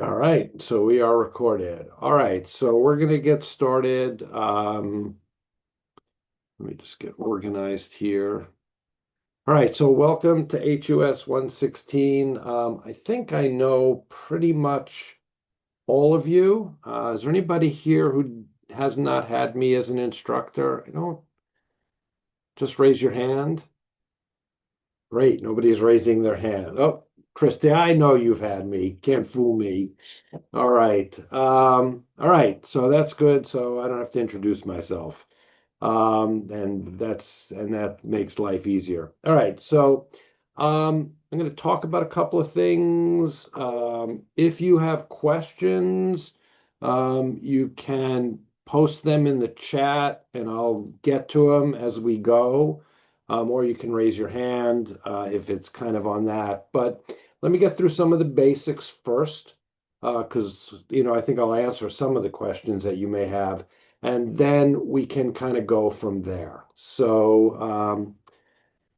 All right, so we are recorded. All right, so we're going to get started. Let me just get organized here. All right, so welcome to HUS 116. I think I know pretty much all of you. Is there anybody here who has not had me as an instructor? I don't, just raise your hand. Great, nobody's raising their hand. Oh, Christy, I know you've had me. Can't fool me. All right. All right. So that's good. So I don't have to introduce myself. And that makes life easier. All right. So I'm going to talk about a couple of things. If you have questions, you can post them in the chat and I'll get to them as we go. Or you can raise your hand if it's kind of on that. But let me get through some of the basics first because I think I'll answer some of the questions that you may have, and then we can kind of go from there. So,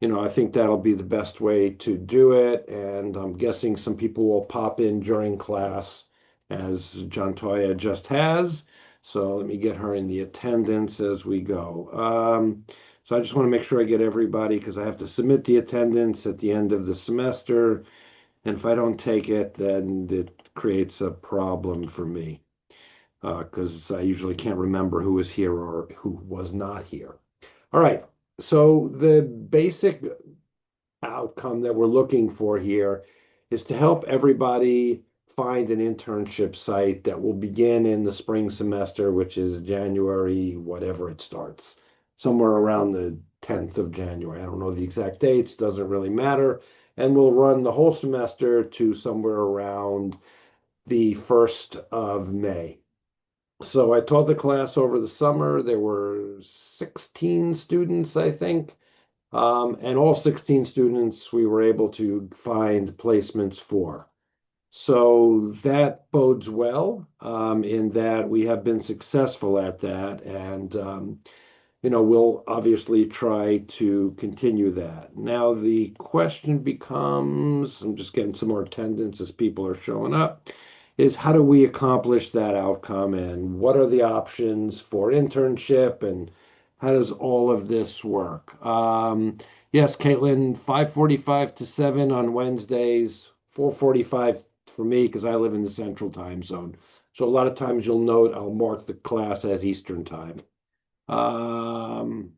I think that'll be the best way to do it, and I'm guessing some people will pop in during class, as John Toya just has. So let me get her in the attendance as we go. So I just want to make sure I get everybody because I have to submit the attendance at the end of the semester. And if I don't take it, then it creates a problem for me because I usually can't remember who was here or who was not here. All right. So the basic outcome that we're looking for here is to help everybody find an internship site that will begin in the spring semester, which is January, whatever it starts, somewhere around the 10th of January. I don't know the exact dates, doesn't really matter. And we'll run the whole semester to somewhere around the 1st of May. So I taught the class over the summer. There were 16 students, I think. And all 16 students we were able to find placements for. So that bodes well in that we have been successful at that. And, we'll obviously try to continue that. Now, the question becomes, I'm just getting some more attendance as people are showing up, is how do we accomplish that outcome and what are the options for internship and how does all of this work? Yes, Caitlin, 5:45 to 7 on Wednesdays, 4:45 for me because I live in the central time zone. So a lot of times you'll note I'll mark the class as Eastern time. Um,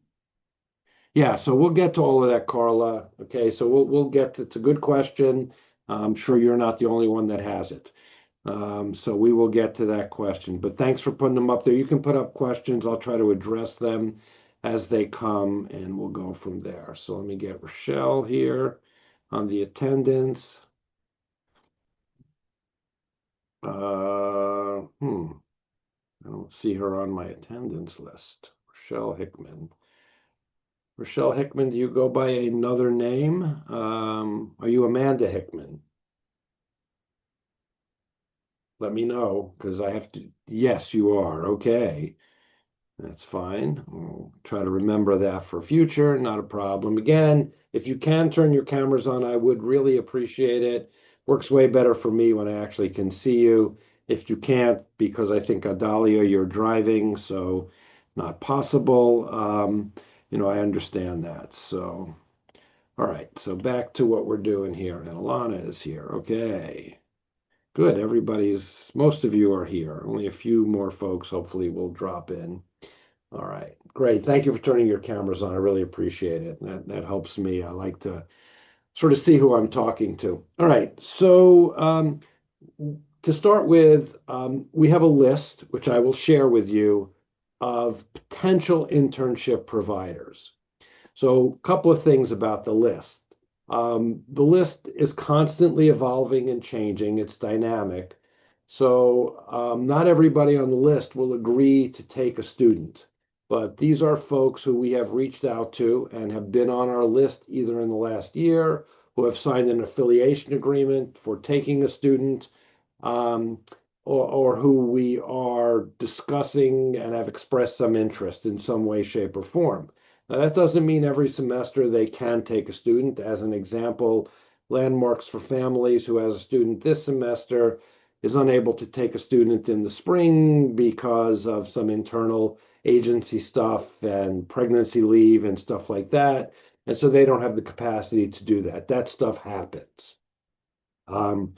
yeah, so we'll get to all of that, Carla. Okay, so we'll get to it's a good question. I'm sure you're not the only one that has it. So we will get to that question. But thanks for putting them up there. You can put up questions. I'll try to address them as they come, and we'll go from there. So let me get Rochelle here on the attendance. I don't see her on my attendance list. Rochelle Hickman. Rochelle Hickman, do you go by another name? Are you Amanda Hickman? Let me know because I have to. Yes, you are. Okay. That's fine. We'll try to remember that for future. Not a problem. Again, if you can turn your cameras on, I would really appreciate it. Works way better for me when I actually can see you. If you can't, because I think Adalia, you're driving, so not possible. I understand that. So, all right. So back to what we're doing here. And Alana is here. Okay. Good. Most of you are here. Only a few more folks hopefully will drop in. All right, great. Thank you for turning your cameras on. I really appreciate it. That helps me. I like to sort of see who I'm talking to. All right, so to start with, we have a list, which I will share with you, of potential internship providers. So a couple of things about the list. The list is constantly evolving and changing. It's dynamic. So not everybody on the list will agree to take a student, but these are folks who we have reached out to and have been on our list either in the last year, who have signed an affiliation agreement for taking a student, um, or who we are discussing and have expressed some interest in some way, shape, or form. Now, that doesn't mean every semester they can take a student. As an example, Landmarks for Families, who has a student this semester, is unable to take a student in the spring because of some internal agency stuff and pregnancy leave and stuff like that. And so they don't have the capacity to do that. That stuff happens. Um,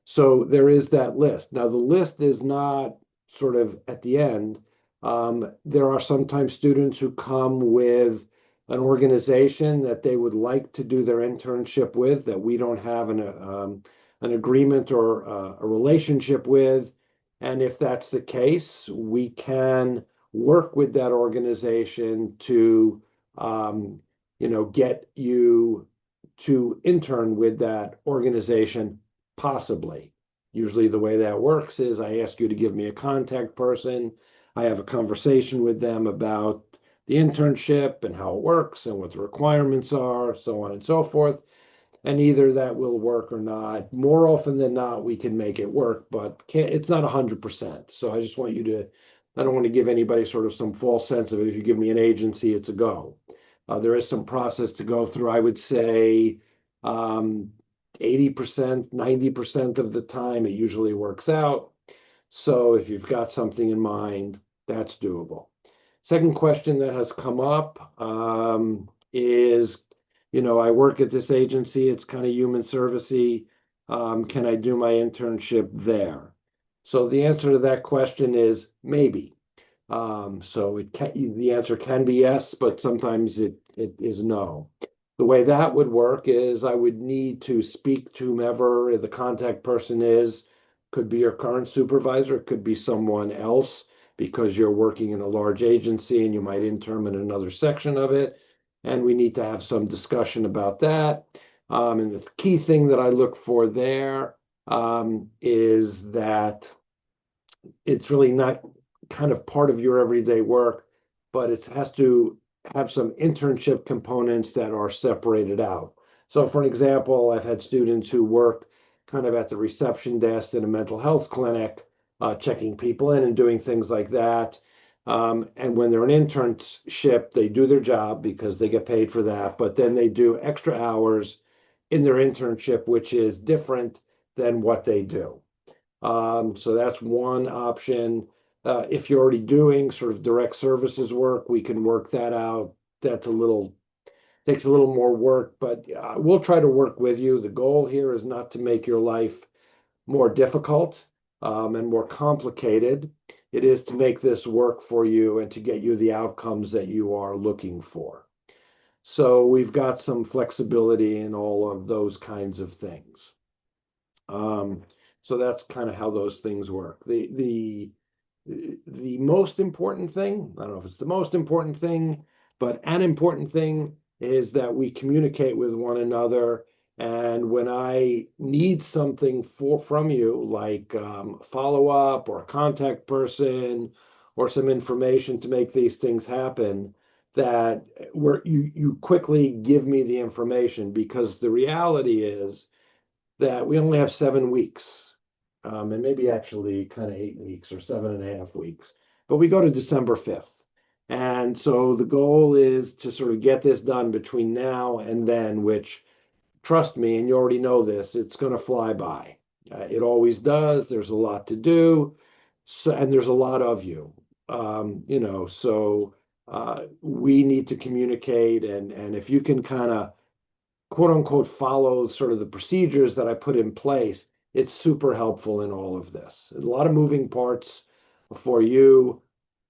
so there is that list. Now, the list is not sort of at the end. There are sometimes students who come with an organization that they would like to do their internship with that we don't have an agreement or a relationship with. And if that's the case, we can work with that organization to, get you to intern with that organization, possibly. Usually, the way that works is I ask you to give me a contact person. I have a conversation with them about the internship and how it works and what the requirements are, so on and so forth. And either that will work or not. More often than not, we can make it work, but it's not 100%. So I just want you to, I don't want to give anybody sort of some false sense of it. If you give me an agency, it's a go. There is some process to go through. I would say 80%, 90% of the time, it usually works out. So if you've got something in mind, that's doable. Second question that has come up is, I work at this agency, it's kind of human servicey. Can I do my internship there? So the answer to that question is maybe. So the answer can be yes, but sometimes it is no. The way that would work is I would need to speak to whomever the contact person is. Could be your current supervisor, it could be someone else because you're working in a large agency and you might intern in another section of it. And we need to have some discussion about that. And the key thing that I look for there is that it's really not kind of part of your everyday work, but it has to have some internship components that are separated out. So, for an example, I've had students who work kind of at the reception desk in a mental health clinic, checking people in and doing things like that. And when they're an internship, they do their job because they get paid for that, but then they do extra hours in their internship, which is different than what they do. So that's one option. If you're already doing sort of direct services work, we can work that out. That's takes a little more work, but we'll try to work with you. The goal here is not to make your life more difficult and more complicated. It is to make this work for you and to get you the outcomes that you are looking for. So we've got some flexibility in all of those kinds of things. So that's kind of how those things work. The most important thing, I don't know if it's the most important thing, but an important thing is that we communicate with one another. And when I need something from you, like follow up or a contact person or some information to make these things happen, that you quickly give me the information, because the reality is that we only have 7 weeks, and maybe actually kind of 8 weeks or 7.5 weeks, but we go to December 5th. And so the goal is to sort of get this done between now and then, which, trust me, and you already know this, it's going to fly by. It always does. There's a lot to do. So, and there's a lot of you, so we need to communicate. And if you can kind of quote unquote follow sort of the procedures that I put in place, it's super helpful in all of this. A lot of moving parts for you,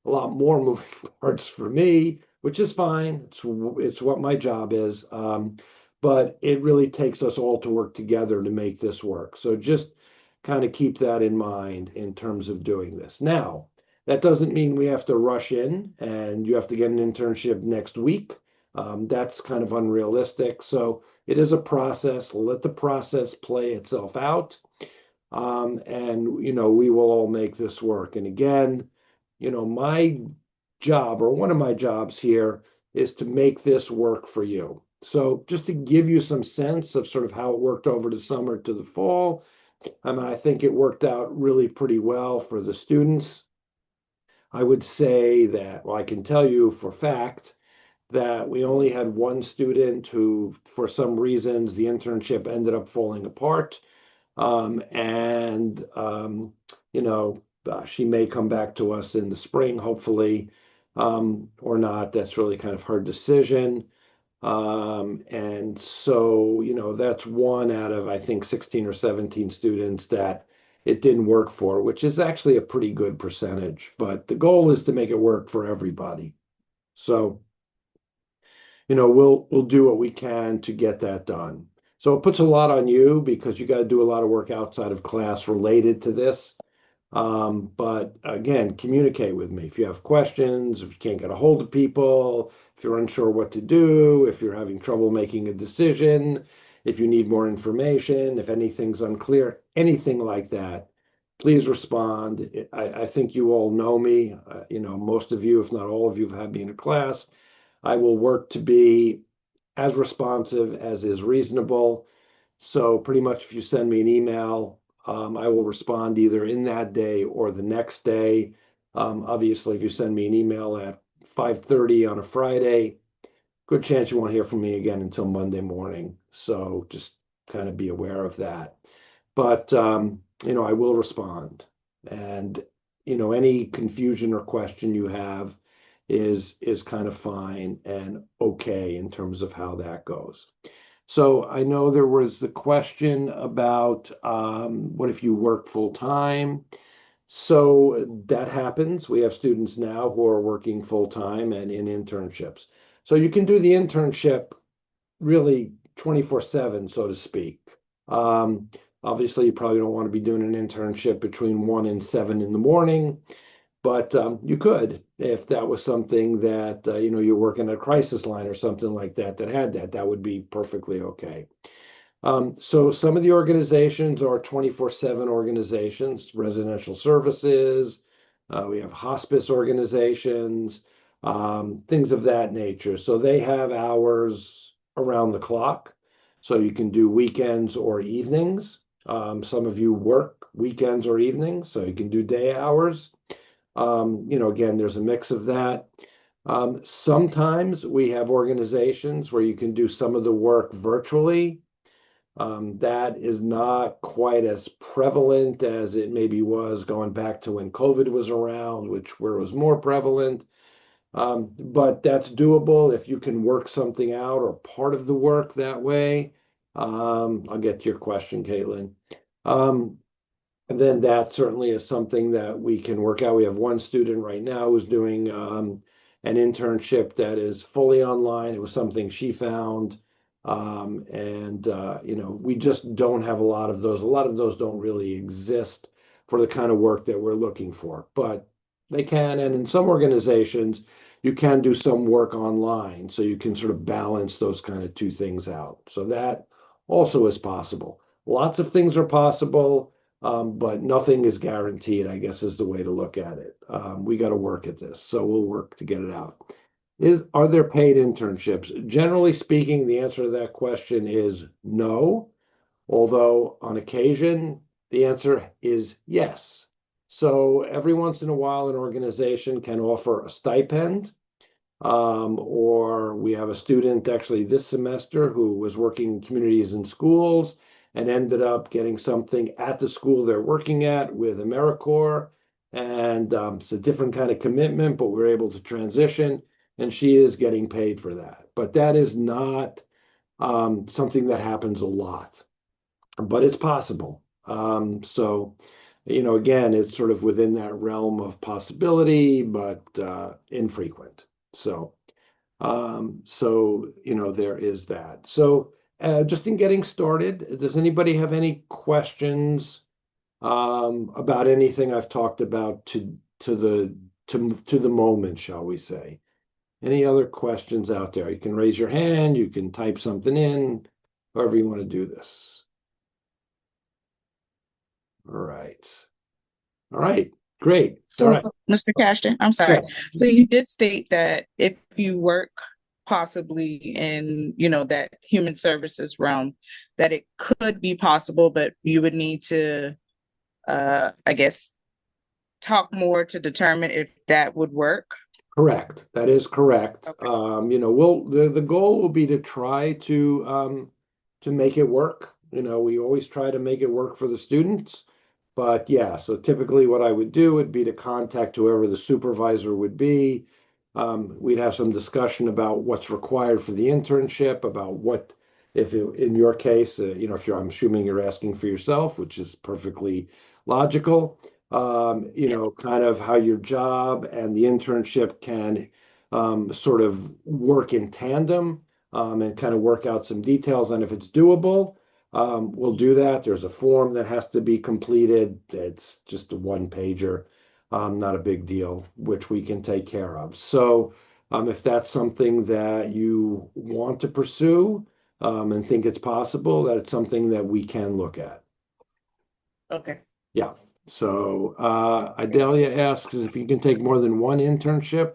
a lot more moving parts for me, which is fine. It's what my job is. But it really takes us all to work together to make this work. So just kind of keep that in mind in terms of doing this. Now, that doesn't mean we have to rush in and you have to get an internship next week. That's kind of unrealistic. So it is a process. Let the process play itself out. And, we will all make this work. And again, my job, or one of my jobs here, is to make this work for you. So just to give you some sense of sort of how it worked over the summer to the fall, I think it worked out really pretty well for the students. I would say that, well, I can tell you for fact that we only had one student who, for some reasons, the internship ended up falling apart. And she may come back to us in the spring, hopefully, or not. That's really kind of her decision. And so, that's one out of, I think, 16 or 17 students that it didn't work for, which is actually a pretty good percentage. But the goal is to make it work for everybody. So, we'll do what we can to get that done. So it puts a lot on you because you got to do a lot of work outside of class related to this. But again, communicate with me. If you have questions, if you can't get a hold of people, if you're unsure what to do, if you're having trouble making a decision, if you need more information, if anything's unclear, anything like that, please respond. I think you all know me. Most of you, if not all of you, have had me in a class. I will work to be as responsive as is reasonable. So pretty much if you send me an email, I will respond either in that day or the next day. Obviously, if you send me an email at 5:30 on a Friday, good chance you won't hear from me again until Monday morning. So just kind of be aware of that. But I will respond. And any confusion or question you have is kind of fine and okay in terms of how that goes. So I know there was the question about what if you work full time? So that happens. We have students now who are working full time and in internships. So you can do the internship really 24/7, so to speak. Um, Obviously, you probably don't want to be doing an internship between 1 and 7 in the morning. But you could, if that was something that, you're working at a crisis line or something like that that had that would be perfectly okay. So some of the organizations are 24/7 organizations, residential services. We have hospice organizations, things of that nature. So they have hours around the clock. So you can do weekends or evenings. Some of you work weekends or evenings, so you can do day hours. Again, there's a mix of that. Sometimes we have organizations where you can do some of the work virtually. That is not quite as prevalent as it maybe was going back to when COVID was around, where it was more prevalent. But that's doable if you can work something out or part of the work that way. I'll get to your question, Caitlin. Um, and then that certainly is something that we can work out. We have one student right now who's doing an internship that is fully online. It was something she found. And we just don't have a lot of those. A lot of those don't really exist for the kind of work that we're looking for, but they can. And in some organizations, you can do some work online. So you can sort of balance those kind of two things out. So that also is possible. Lots of things are possible. But nothing is guaranteed, I guess, is the way to look at it. We got to work at this, so we'll work to get it out. Are there paid internships? Generally speaking, the answer to that question is no, although on occasion, the answer is yes. So every once in a while, an organization can offer a stipend, or we have a student actually this semester who was working in communities and schools and ended up getting something at the school they're working at with AmeriCorps. And it's a different kind of commitment, but we're able to transition, and she is getting paid for that. But that is not something that happens a lot, but it's possible. So, again, it's sort of within that realm of possibility, but infrequent. So, there is that. So, just in getting started, does anybody have any questions about anything I've talked about to the moment, shall we say? Any other questions out there? You can raise your hand, you can type something in, however you want to do this. All right. All right. Great. All So, right. Mr. Cashton, I'm sorry. Yes. So you did state that if you work possibly in, that human services realm, that it could be possible, but you would need to, I guess, talk more to determine if that would work. Correct. That is correct. Okay. The goal will be to try to make it work. we always try to make it work for the students. But yeah, so typically what I would do would be to contact whoever the supervisor would be. We'd have some discussion about what's required for the internship, about what, if it, in your case, if you're, I'm assuming you're asking for yourself, which is perfectly logical. Yeah. Kind of how your job and the internship can sort of work in tandem, and kind of work out some details. And if it's doable, we'll do that. There's a form that has to be completed. It's just a one pager, not a big deal, which we can take care of. So, if that's something that you want to pursue, and think it's possible, that it's something that we can look at. Okay. Yeah. So, Idalia asks if you can take more than one internship.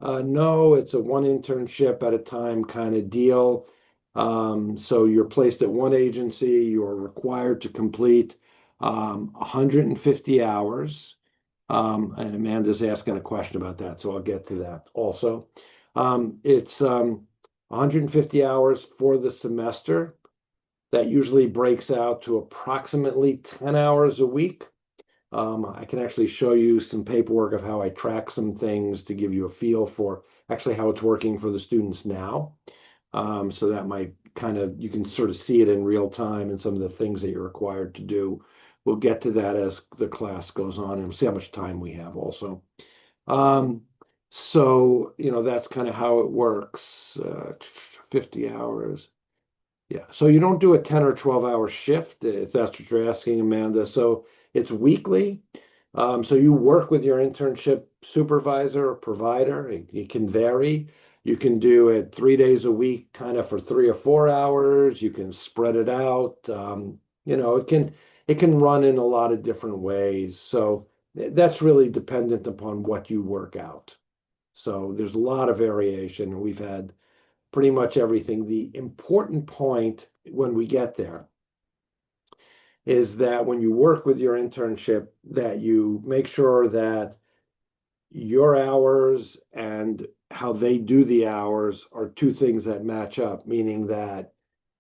No, it's a one internship at a time kind of deal. So you're placed at one agency, you're required to complete 150 hours. And Amanda's asking a question about that, so I'll get to that also. It's 150 hours for the semester. That usually breaks out to approximately 10 hours a week. I can actually show you some paperwork of how I track some things to give you a feel for actually how it's working for the students now. So that might kind of, you can sort of see it in real time and some of the things that you're required to do. We'll get to that as the class goes on and see how much time we have also. Um, so, that's kind of how it works. 50 hours. Yeah, so you don't do a 10 or 12-hour shift, if that's what you're asking, Amanda. So it's weekly. So you work with your internship supervisor or provider. It can vary. You can do it 3 days a week, kind of for 3 or 4 hours. You can spread it out. It can run in a lot of different ways. So that's really dependent upon what you work out. So there's a lot of variation. We've had pretty much everything. The important point when we get there is that when you work with your internship, that you make sure that your hours and how they do the hours are two things that match up, meaning that,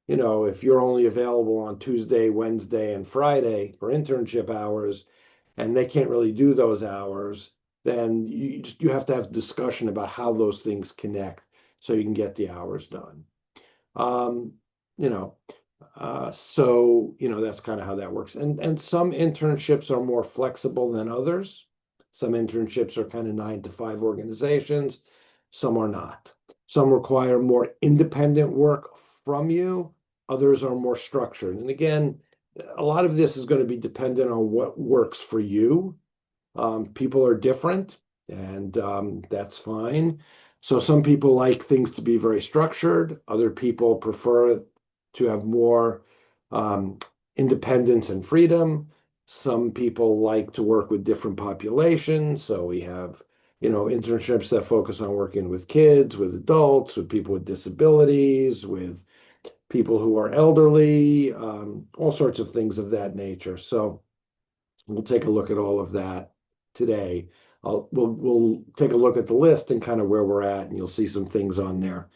if you're only available on Tuesday, Wednesday, and Friday for internship hours, and they can't really do those hours, then you have to have discussion about how those things connect so you can get the hours done. Um, you know, so that's kind of how that works. And some internships are more flexible than others. Some internships are kind of 9 to 5 organizations. Some are not. Some require more independent work from you. Others are more structured. And again, a lot of this is going to be dependent on what works for you. People are different, and that's fine. So some people like things to be very structured. Other people prefer to have more um, independence and freedom. Some people like to work with different populations. So we have, internships that focus on working with kids, with adults, with people with disabilities, with people who are elderly, all sorts of things of that nature. So we'll take a look at all of that today. We'll take a look at the list and kind of where we're at, and you'll see some things on there,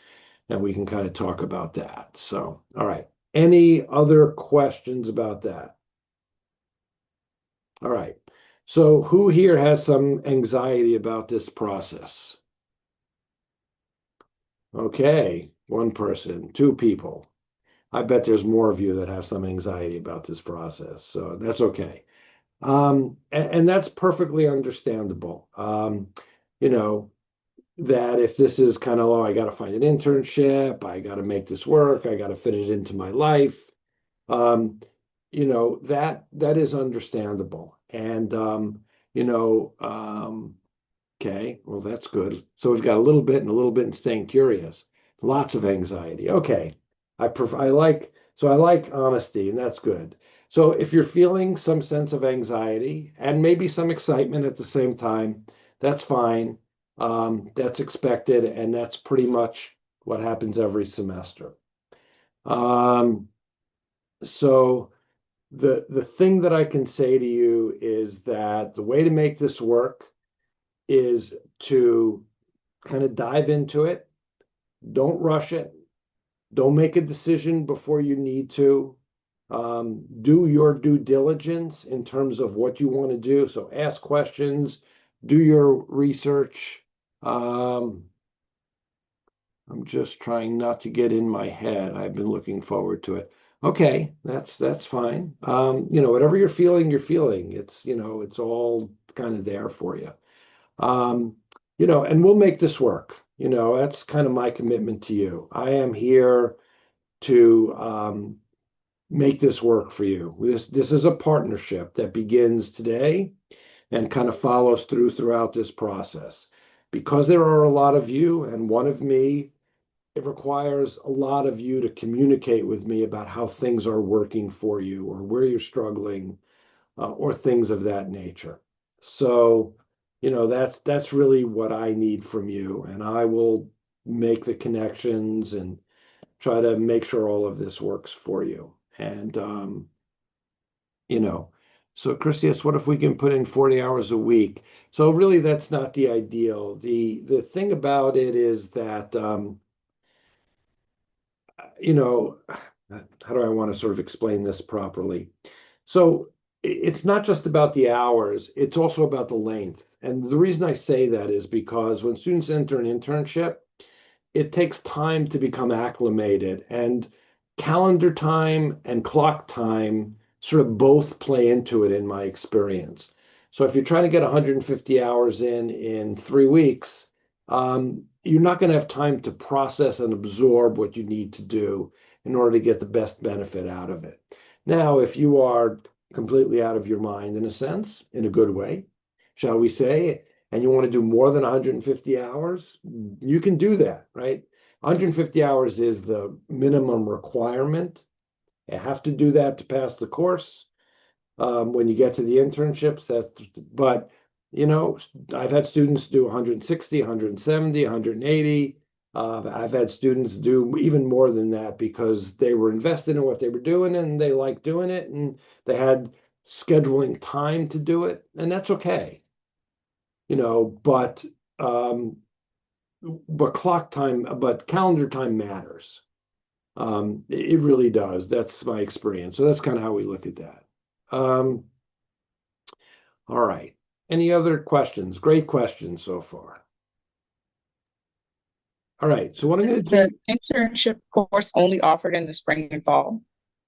and we can kind of talk about that. So, all right. Any other questions about that? All right. So, who here has some anxiety about this process? Okay, one person, two people. I bet there's more of you that have some anxiety about this process, so that's okay. And that's perfectly understandable. You know, that if this is kind of, oh, I got to find an internship, I got to make this work, I got to fit it into my life. Um, that is understandable. And you know, okay, well, that's good. So we've got a little bit and a little bit and staying curious. Lots of anxiety. Okay. I like honesty, and that's good. So if you're feeling some sense of anxiety and maybe some excitement at the same time, that's fine. That's expected, and that's pretty much what happens every semester. Um, so the thing that I can say to you is that the way to make this work is to kind of dive into it. Don't rush it. Don't make a decision before you need to. Do your due diligence in terms of what you want to do. So ask questions, do your research. I'm just trying not to get in my head. I've been looking forward to it. Okay, that's fine. Whatever you're feeling, you're feeling. It's all kind of there for you. And we'll make this work. That's kind of my commitment to you. I am here to make this work for you. This is a partnership that begins today and kind of follows throughout this process. Because there are a lot of you and one of me, it requires a lot of you to communicate with me about how things are working for you or where you're struggling or things of that nature. So, that's really what I need from you, and I will make the connections and try to make sure all of this works for you. And you know, so Christias, what if we can put in 40 hours a week? So really, that's not the ideal. The thing about it is that you know, how do I want to sort of explain this properly? So it's not just about the hours, it's also about the length. And the reason I say that is because when students enter an internship, it takes time to become acclimated, and calendar time and clock time sort of both play into it in my experience. So if you're trying to get 150 hours in 3 weeks, you're not going to have time to process and absorb what you need to do in order to get the best benefit out of it. Now, if you are completely out of your mind in a sense, in a good way, shall we say, and you want to do more than 150 hours, you can do that, right? 150 hours is the minimum requirement. You have to do that to pass the course. When you get to the internships, but I've had students do 160, 170, 180. I've had students do even more than that because they were invested in what they were doing and they liked doing it and they had scheduling time to do it, and that's okay. you know, but um, but calendar time matters. It really does. That's my experience. So that's kind of how we look at that. Um, all right. Any other questions? Great questions so far. All right. So what I'm Is going to the do, internship course only offered in the spring and fall?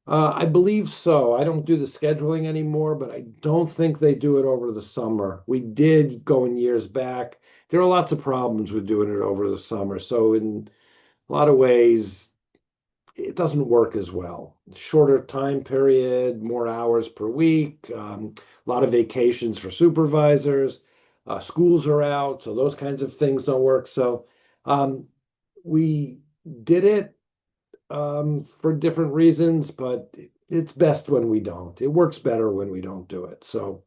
I believe so. I don't do the scheduling anymore, but I don't think they do it over the summer. We did going years back. There are lots of problems with doing it over the summer. So in a lot of ways, it doesn't work as well. Shorter time period, more hours per week, a lot of vacations for supervisors, schools are out, so those kinds of things don't work. So we did it for different reasons, but it's best when we don't. It works better when we don't do it. So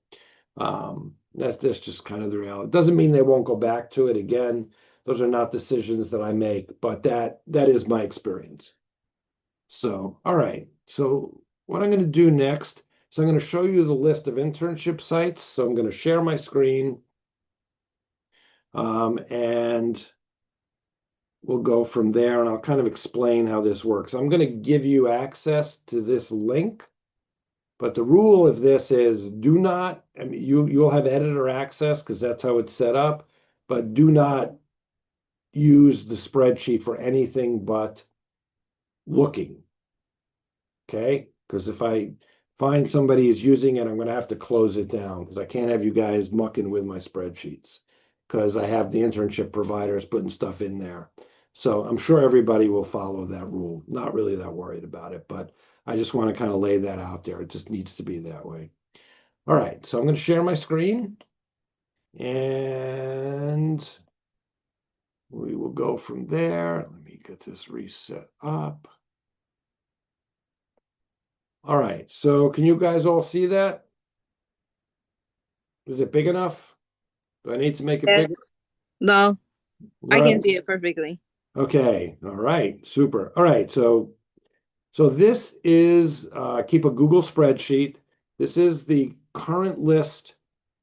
that's just kind of the reality. It doesn't mean they won't go back to it again. Those are not decisions that I make, but that is my experience. So, all right. So what I'm going to do next is I'm going to show you the list of internship sites. So I'm going to share my screen and we'll go from there and I'll kind of explain how this works. I'm going to give you access to this link, but the rule of this is do not, I mean, you'll have editor access because that's how it's set up, but do not use the spreadsheet for anything but looking. Okay? Because if I find somebody is using it, I'm going to have to close it down because I can't have you guys mucking with my spreadsheets because I have the internship providers putting stuff in there. So I'm sure everybody will follow that rule. Not really that worried about it, but I just want to kind of lay that out there. It just needs to be that way. All right, so I'm going to share my screen and we will go from there. Let me get this reset up. All right, so can you guys all see that? Is it big enough? Do I need to make it Yes. bigger? No, All I can right. see it perfectly. Okay. All right. Super. All right. So this is keep a Google spreadsheet. This is the current list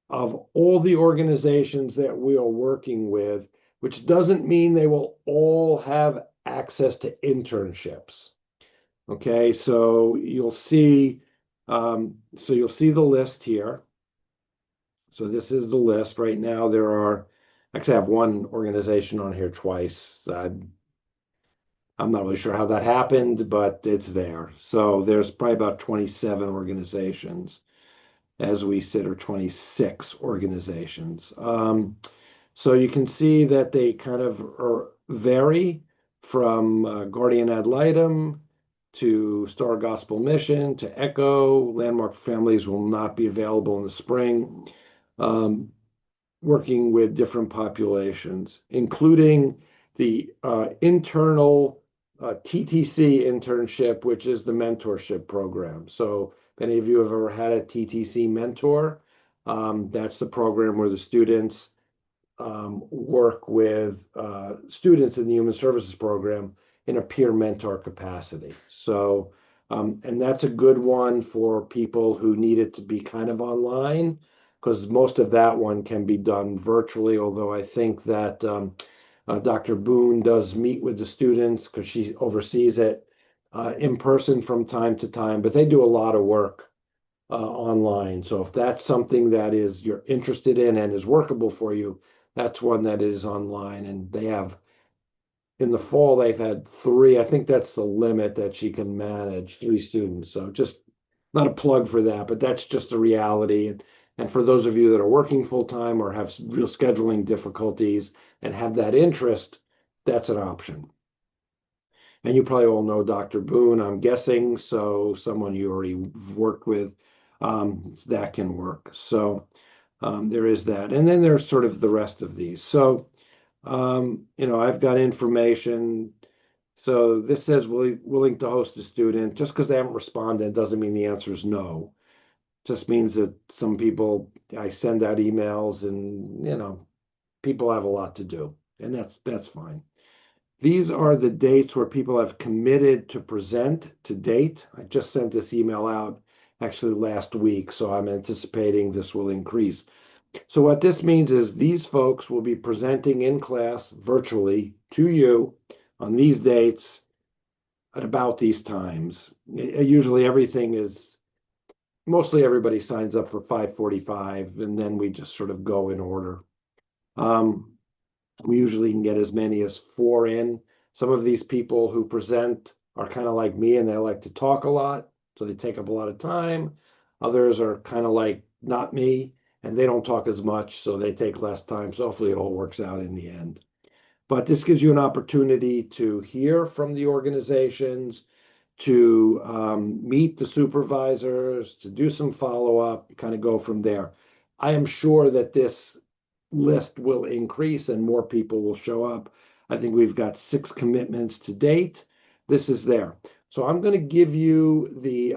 of all the organizations that we are working with, which doesn't mean they will all have access to internships. Okay, so you'll see the list here. So this is the list. Right now, actually, I have one organization on here twice. I'm not really sure how that happened, but it's there. So there's probably about 27 organizations as we sit, or 26 organizations. So you can see that they kind of vary from Guardian Ad Litem to Star Gospel Mission to Echo. Landmark Families will not be available in the spring. Working with different populations, including the internal TTC internship, which is the mentorship program. So if any of you have ever had a TTC mentor, that's the program where the students work with students in the Human Services program in a peer mentor capacity. So, and that's a good one for people who need it to be kind of online, because most of that one can be done virtually, although I think that Dr. Boone does meet with the students because she oversees it in person from time to time, but they do a lot of work online. So if that's something that is you're interested in and is workable for you, that's one that is online. And they have in the fall, they've had three. I think that's the limit that she can manage, three students. So just not a plug for that, but that's just a reality. And for those of you that are working full time or have real scheduling difficulties and have that interest, that's an option. And you probably all know Dr. Boone, I'm guessing, so someone you already worked with, that can work. So there is that. And then there's sort of the rest of these. So, I've got information. So this says willing to host a student. Just because they haven't responded doesn't mean the answer is no. Just means that some people, I send out emails and, people have a lot to do. And that's fine. These are the dates where people have committed to present to date. I just sent this email out actually last week, so I'm anticipating this will increase. So what this means is these folks will be presenting in class virtually to you on these dates at about these times. Usually mostly everybody signs up for 5:45, and then we just sort of go in order. Um, we usually can get as many as four in. Some of these people who present are kind of like me and they like to talk a lot, so they take up a lot of time. Others are kind of like not me and they don't talk as much, so they take less time. So hopefully it all works out in the end. But this gives you an opportunity to hear from the organizations, to meet the supervisors, to do some follow up, kind of go from there. I am sure that this list will increase and more people will show up. I think we've got 6 commitments to date. This is there. So I'm going to give you the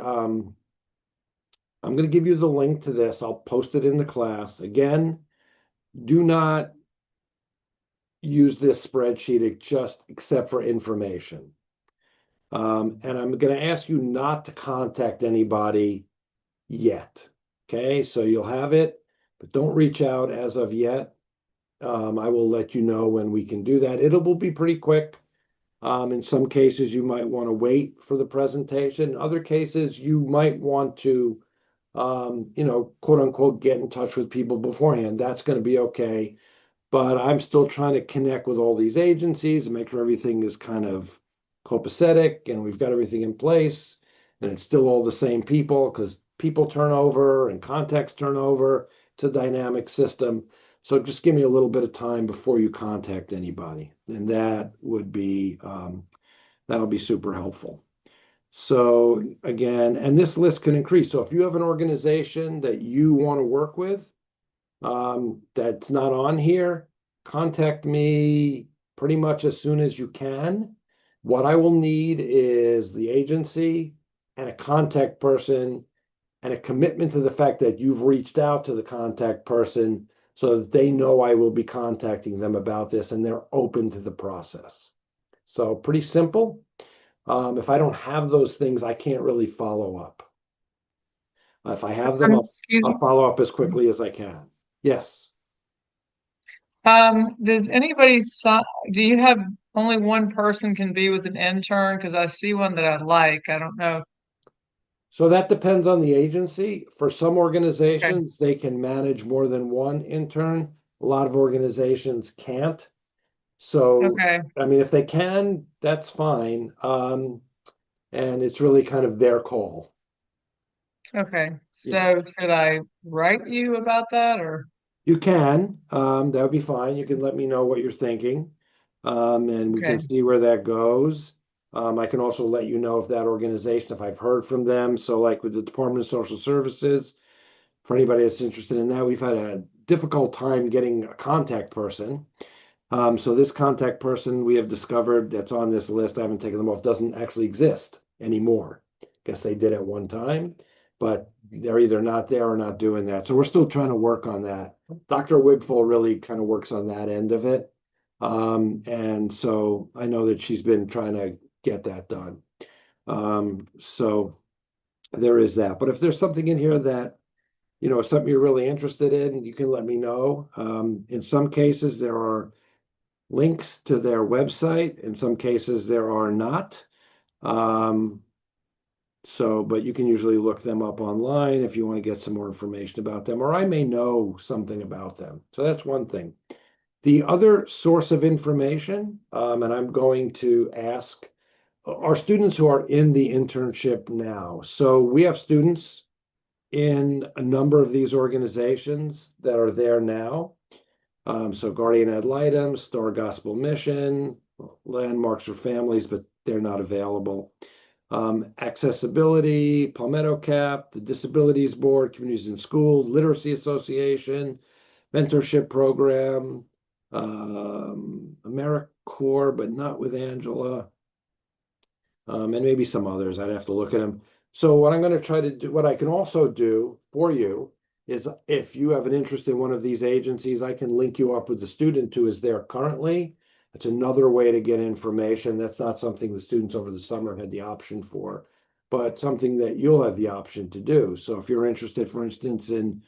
link to this. I'll post it in the class. Again, do not use this spreadsheet except for information. And I'm going to ask you not to contact anybody yet. Okay, so you'll have it, but don't reach out as of yet. I will let you know when we can do that. It will be pretty quick. In some cases, you might want to wait for the presentation. In other cases, you might want to, quote unquote, get in touch with people beforehand. That's going to be okay. But I'm still trying to connect with all these agencies and make sure everything is kind of copacetic and we've got everything in place. And it's still all the same people because people turn over and contacts turn over. It's a dynamic system. So just give me a little bit of time before you contact anybody. And that'll be super helpful. So again, and this list can increase. So if you have an organization that you want to work with, that's not on here, contact me pretty much as soon as you can. What I will need is the agency and a contact person and a commitment to the fact that you've reached out to the contact person so that they know I will be contacting them about this and they're open to the process. So pretty simple. If I don't have those things, I can't really follow up. If I have them, Excuse I'll me. follow up as quickly as I can. Yes. Does anybody do you have only one person can be with an intern? Because I see one that I like. I don't know. So that depends on the agency. For some Okay. organizations, they can manage more than one intern. A lot of organizations can't. So, Okay. I mean, if they can, that's fine. And it's really kind of their call. Okay. Yeah, So should I write you about that or? you can. That would be fine. You can let me know what you're thinking, and we can Okay. see where that goes. I can also let you know if that organization, if I've heard from them. So, like with the Department of Social Services, for anybody that's interested in that, we've had a difficult time getting a contact person. So this contact person we have discovered that's on this list, I haven't taken them off, doesn't actually exist anymore. Guess they did at one time, but they're either not there or not doing that. So we're still trying to work on that. Dr. Wigful really kind of works on that end of it. And so I know that she's been trying to get that done. So there is that. But if there's something in here that, something you're really interested in, you can let me know. In some cases, there are links to their website. In some cases, there are not. Um, but you can usually look them up online if you want to get some more information about them, or I may know something about them. So that's one thing. The other source of information, and I'm going to ask our students who are in the internship now. So we have students in a number of these organizations that are there now. So Guardian Ad Litem, Star Gospel Mission, Landmarks for Families, but they're not available. Accessibility, Palmetto CAP, the Disabilities Board, Communities in School, Literacy Association, Mentorship Program, AmeriCorps, but not with Angela, and maybe some others. I'd have to look at them. So what I'm going to try to do, what I can also do for you is if you have an interest in one of these agencies, I can link you up with the student who is there currently. That's another way to get information. That's not something the students over the summer had the option for, but something that you'll have the option to do. So if you're interested, for instance, in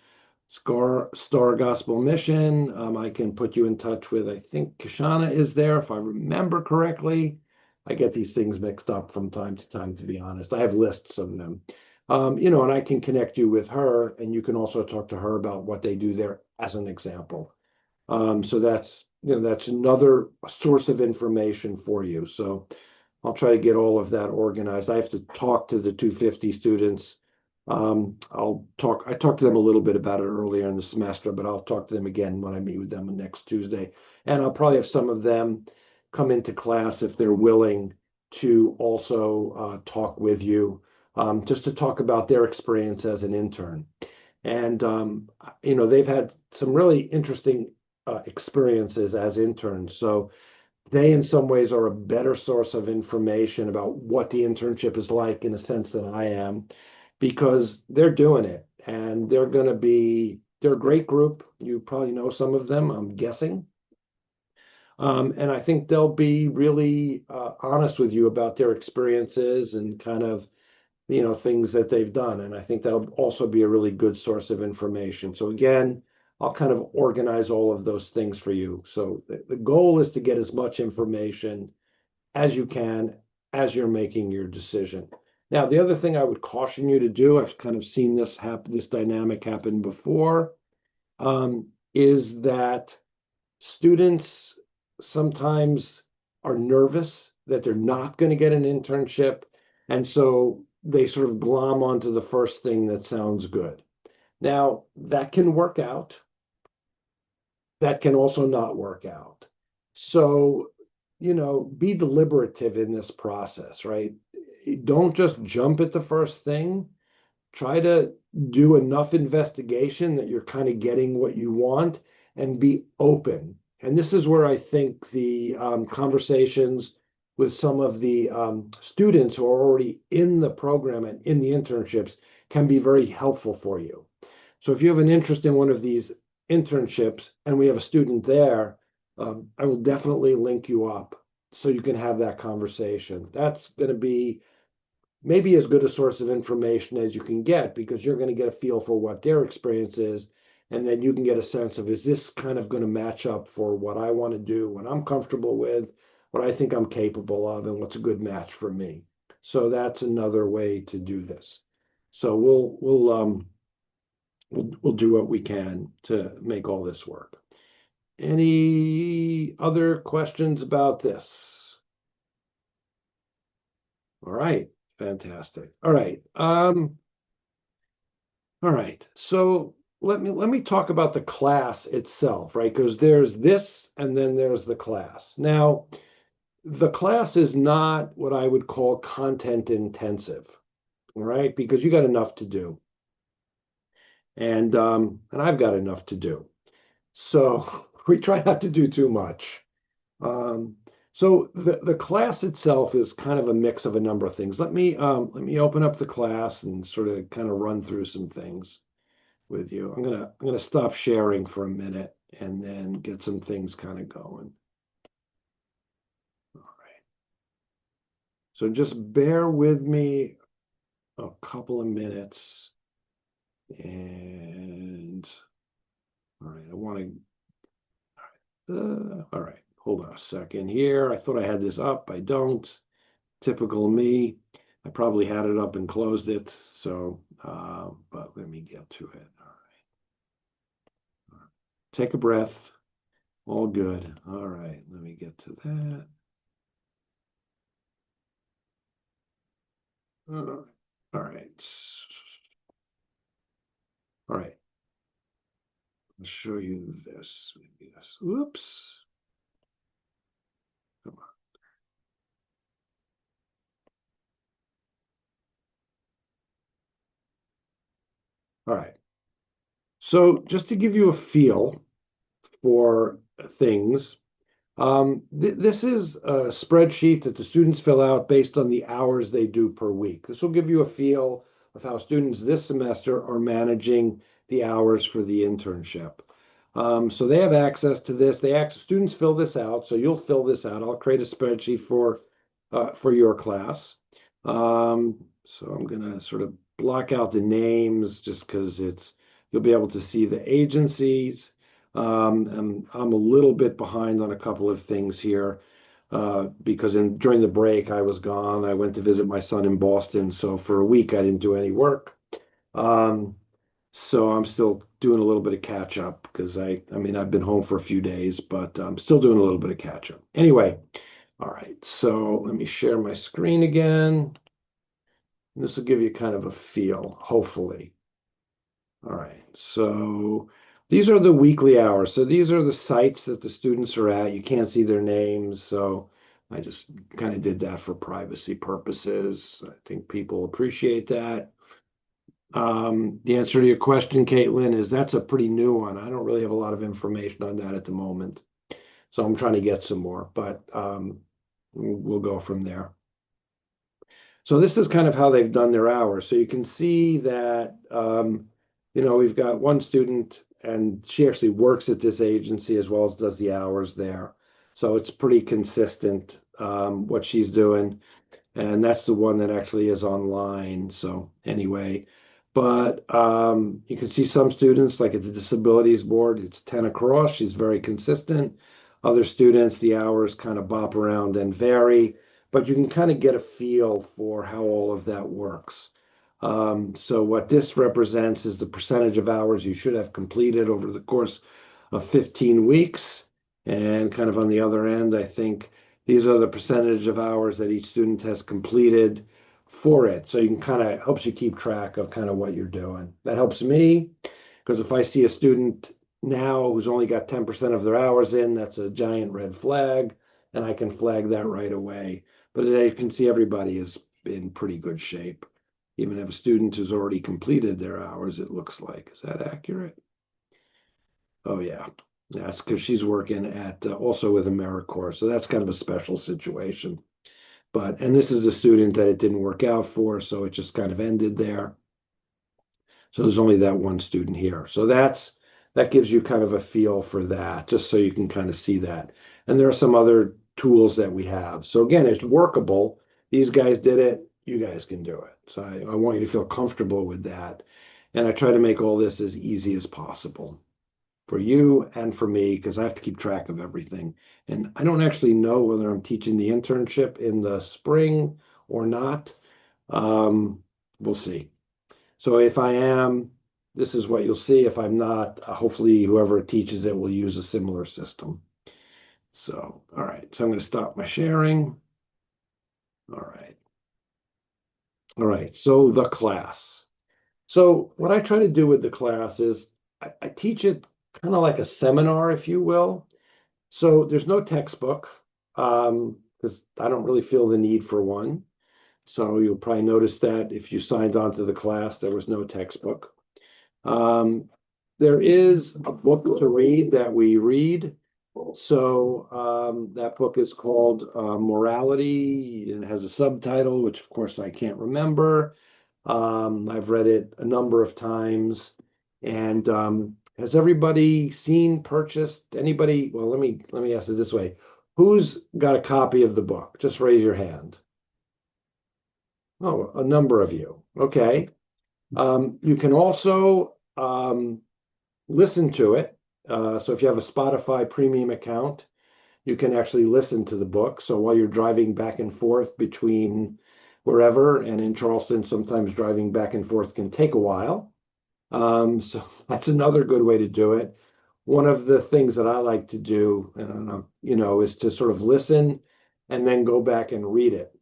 Star Gospel Mission, I can put you in touch with, I think Kashana is there, if I remember correctly. I get these things mixed up from time to time, to be honest. I have lists of them. And I can connect you with her, and you can also talk to her about what they do there as an example. So that's another source of information for you. So I'll try to get all of that organized. I have to talk to the 250 students. I talked to them a little bit about it earlier in the semester, but I'll talk to them again when I meet with them next Tuesday. And I'll probably have some of them come into class if they're willing to also talk with you, just to talk about their experience as an intern. And they've had some really interesting experiences as interns. So they, in some ways, are a better source of information about what the internship is like in a sense than I am, because they're doing it and they're a great group. You probably know some of them, I'm guessing. And I think they'll be really honest with you about their experiences and kind of, things that they've done. And I think that'll also be a really good source of information. So again, I'll kind of organize all of those things for you. So the goal is to get as much information as you can as you're making your decision. Now, the other thing I would caution you to do, I've kind of seen this dynamic happen before, is that students sometimes are nervous that they're not going to get an internship. And so they sort of glom onto the first thing that sounds good. Now, that can work out. That can also not work out. So, be deliberative in this process, right? Don't just jump at the first thing. Try to do enough investigation that you're kind of getting what you want and be open. And this is where I think the conversations with some of the students who are already in the program and in the internships can be very helpful for you. So if you have an interest in one of these internships and we have a student there, I will definitely link you up so you can have that conversation. That's going to be maybe as good a source of information as you can get, because you're going to get a feel for what their experience is. And then you can get a sense of, is this kind of going to match up for what I want to do, what I'm comfortable with, what I think I'm capable of and what's a good match for me. So that's another way to do this. So we'll do what we can to make all this work. Any other questions about this? All right, fantastic. All right. All right. So let me talk about the class itself, right? Because there's this and then there's the class. Now, the class is not what I would call content intensive, all right? Because you got enough to do. And I've got enough to do. So we try not to do too much. Um, so the class itself is kind of a mix of a number of things. Let me open up the class and sort of kind of run through some things with you. I'm gonna stop sharing for a minute and then get some things kind of going. All right. So just bear with me a couple of minutes. And all right, I want to all right, hold on a second here. I thought I had this up. I don't. Typical me. I probably had it up and closed it. So, but let me get to it. All right. Take a breath. All good. All right. Let me get to that. All right. All right. I'll show you this. Maybe this. Oops. Come on. All right. So just to give you a feel for things, this is a spreadsheet that the students fill out based on the hours they do per week. This will give you a feel of how students this semester are managing the hours for the internship. So they have access to this. Students fill this out. So you'll fill this out. I'll create a spreadsheet for your class. So I'm gonna sort of block out the names just because you'll be able to see the agencies. And I'm a little bit behind on a couple of things here because during the break I was gone. I went to visit my son in Boston, so for a week I didn't do any work. So I'm still doing a little bit of catch up because I mean I've been home for a few days, but I'm still doing a little bit of catch up. Anyway, all right. So let me share my screen again. This will give you kind of a feel, hopefully. All right. So these are the weekly hours. So these are the sites that the students are at. You can't see their names, so I just kind of did that for privacy purposes. I think people appreciate that. The answer to your question, Caitlin, is that's a pretty new one. I don't really have a lot of information on that at the moment. So I'm trying to get some more, but we'll go from there. So this is kind of how they've done their hours. So you can see that, we've got one student and she actually works at this agency as well as does the hours there. So it's pretty consistent what she's doing. And that's the one that actually is online. So anyway, but you can see some students, like at the disabilities board, it's 10 across. She's very consistent. Other students, the hours kind of bop around and vary, but you can kind of get a feel for how all of that works. So what this represents is the percentage of hours you should have completed over the course of 15 weeks. And kind of on the other end, I think these are the percentage of hours that each student has completed for it. So you can kind of helps you keep track of kind of what you're doing. That helps me because if I see a student now who's only got 10% of their hours in, that's a giant red flag, and I can flag that right away. But as you can see, everybody is in pretty good shape. Even if a student has already completed their hours, it looks like. Is that accurate? Oh, yeah. That's because she's working at also with AmeriCorps. So that's kind of a special situation. And this is a student that it didn't work out for, so it just kind of ended there. So there's only that one student here. So that gives you kind of a feel for that, just so you can kind of see that. And there are some other tools that we have. So again, it's workable. These guys did it. You guys can do it. So I want you to feel comfortable with that. And I try to make all this as easy as possible. for you and for me, because I have to keep track of everything. And I don't actually know whether I'm teaching the internship in the spring or not. We'll see. So if I am, this is what you'll see. If I'm not, hopefully whoever teaches it will use a similar system. So, all right. So I'm going to stop my sharing. All right. All right. So the class. So what I try to do with the class is I teach it kind of like a seminar, if you will. So there's no textbook because I don't really feel the need for one. So you'll probably notice that if you signed on to the class, there was no textbook. There is a book to read that we read. So that book is called Morality, and it has a subtitle, which of course I can't remember. I've read it a number of times. And has everybody seen, purchased, anybody? Well, let me ask it this way. Who's got a copy of the book? Just raise your hand. Oh, a number of you. Okay. You can also listen to it. So if you have a Spotify premium account, you can actually listen to the book. So while you're driving back and forth between wherever, and in Charleston, sometimes driving back and forth can take a while. So that's another good way to do it. One of the things that I like to do, is to sort of listen and then go back and read it.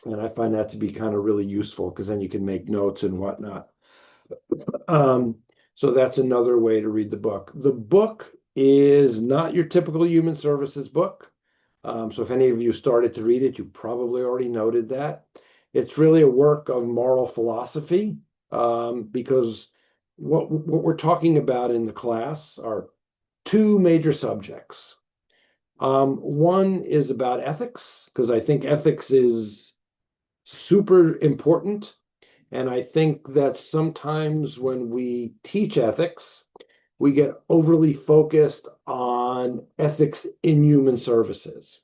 And I find that to be kind of really useful because then you can make notes and whatnot. So that's another way to read the book. The book is not your typical human services book. So if any of you started to read it, you probably already noted that. It's really a work of moral philosophy because what we're talking about in the class are two major subjects. One is about ethics, because I think ethics is super important. And I think that sometimes when we teach ethics, we get overly focused on ethics in human services.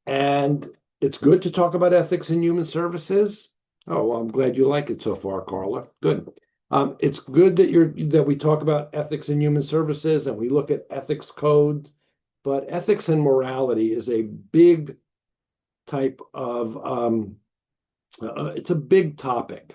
And it's good to talk about ethics in human services. Oh, well, I'm glad you like it so far, Carla. Good. It's good that we talk about ethics in human services and we look at ethics code, but ethics and morality is a big type of it's a big topic.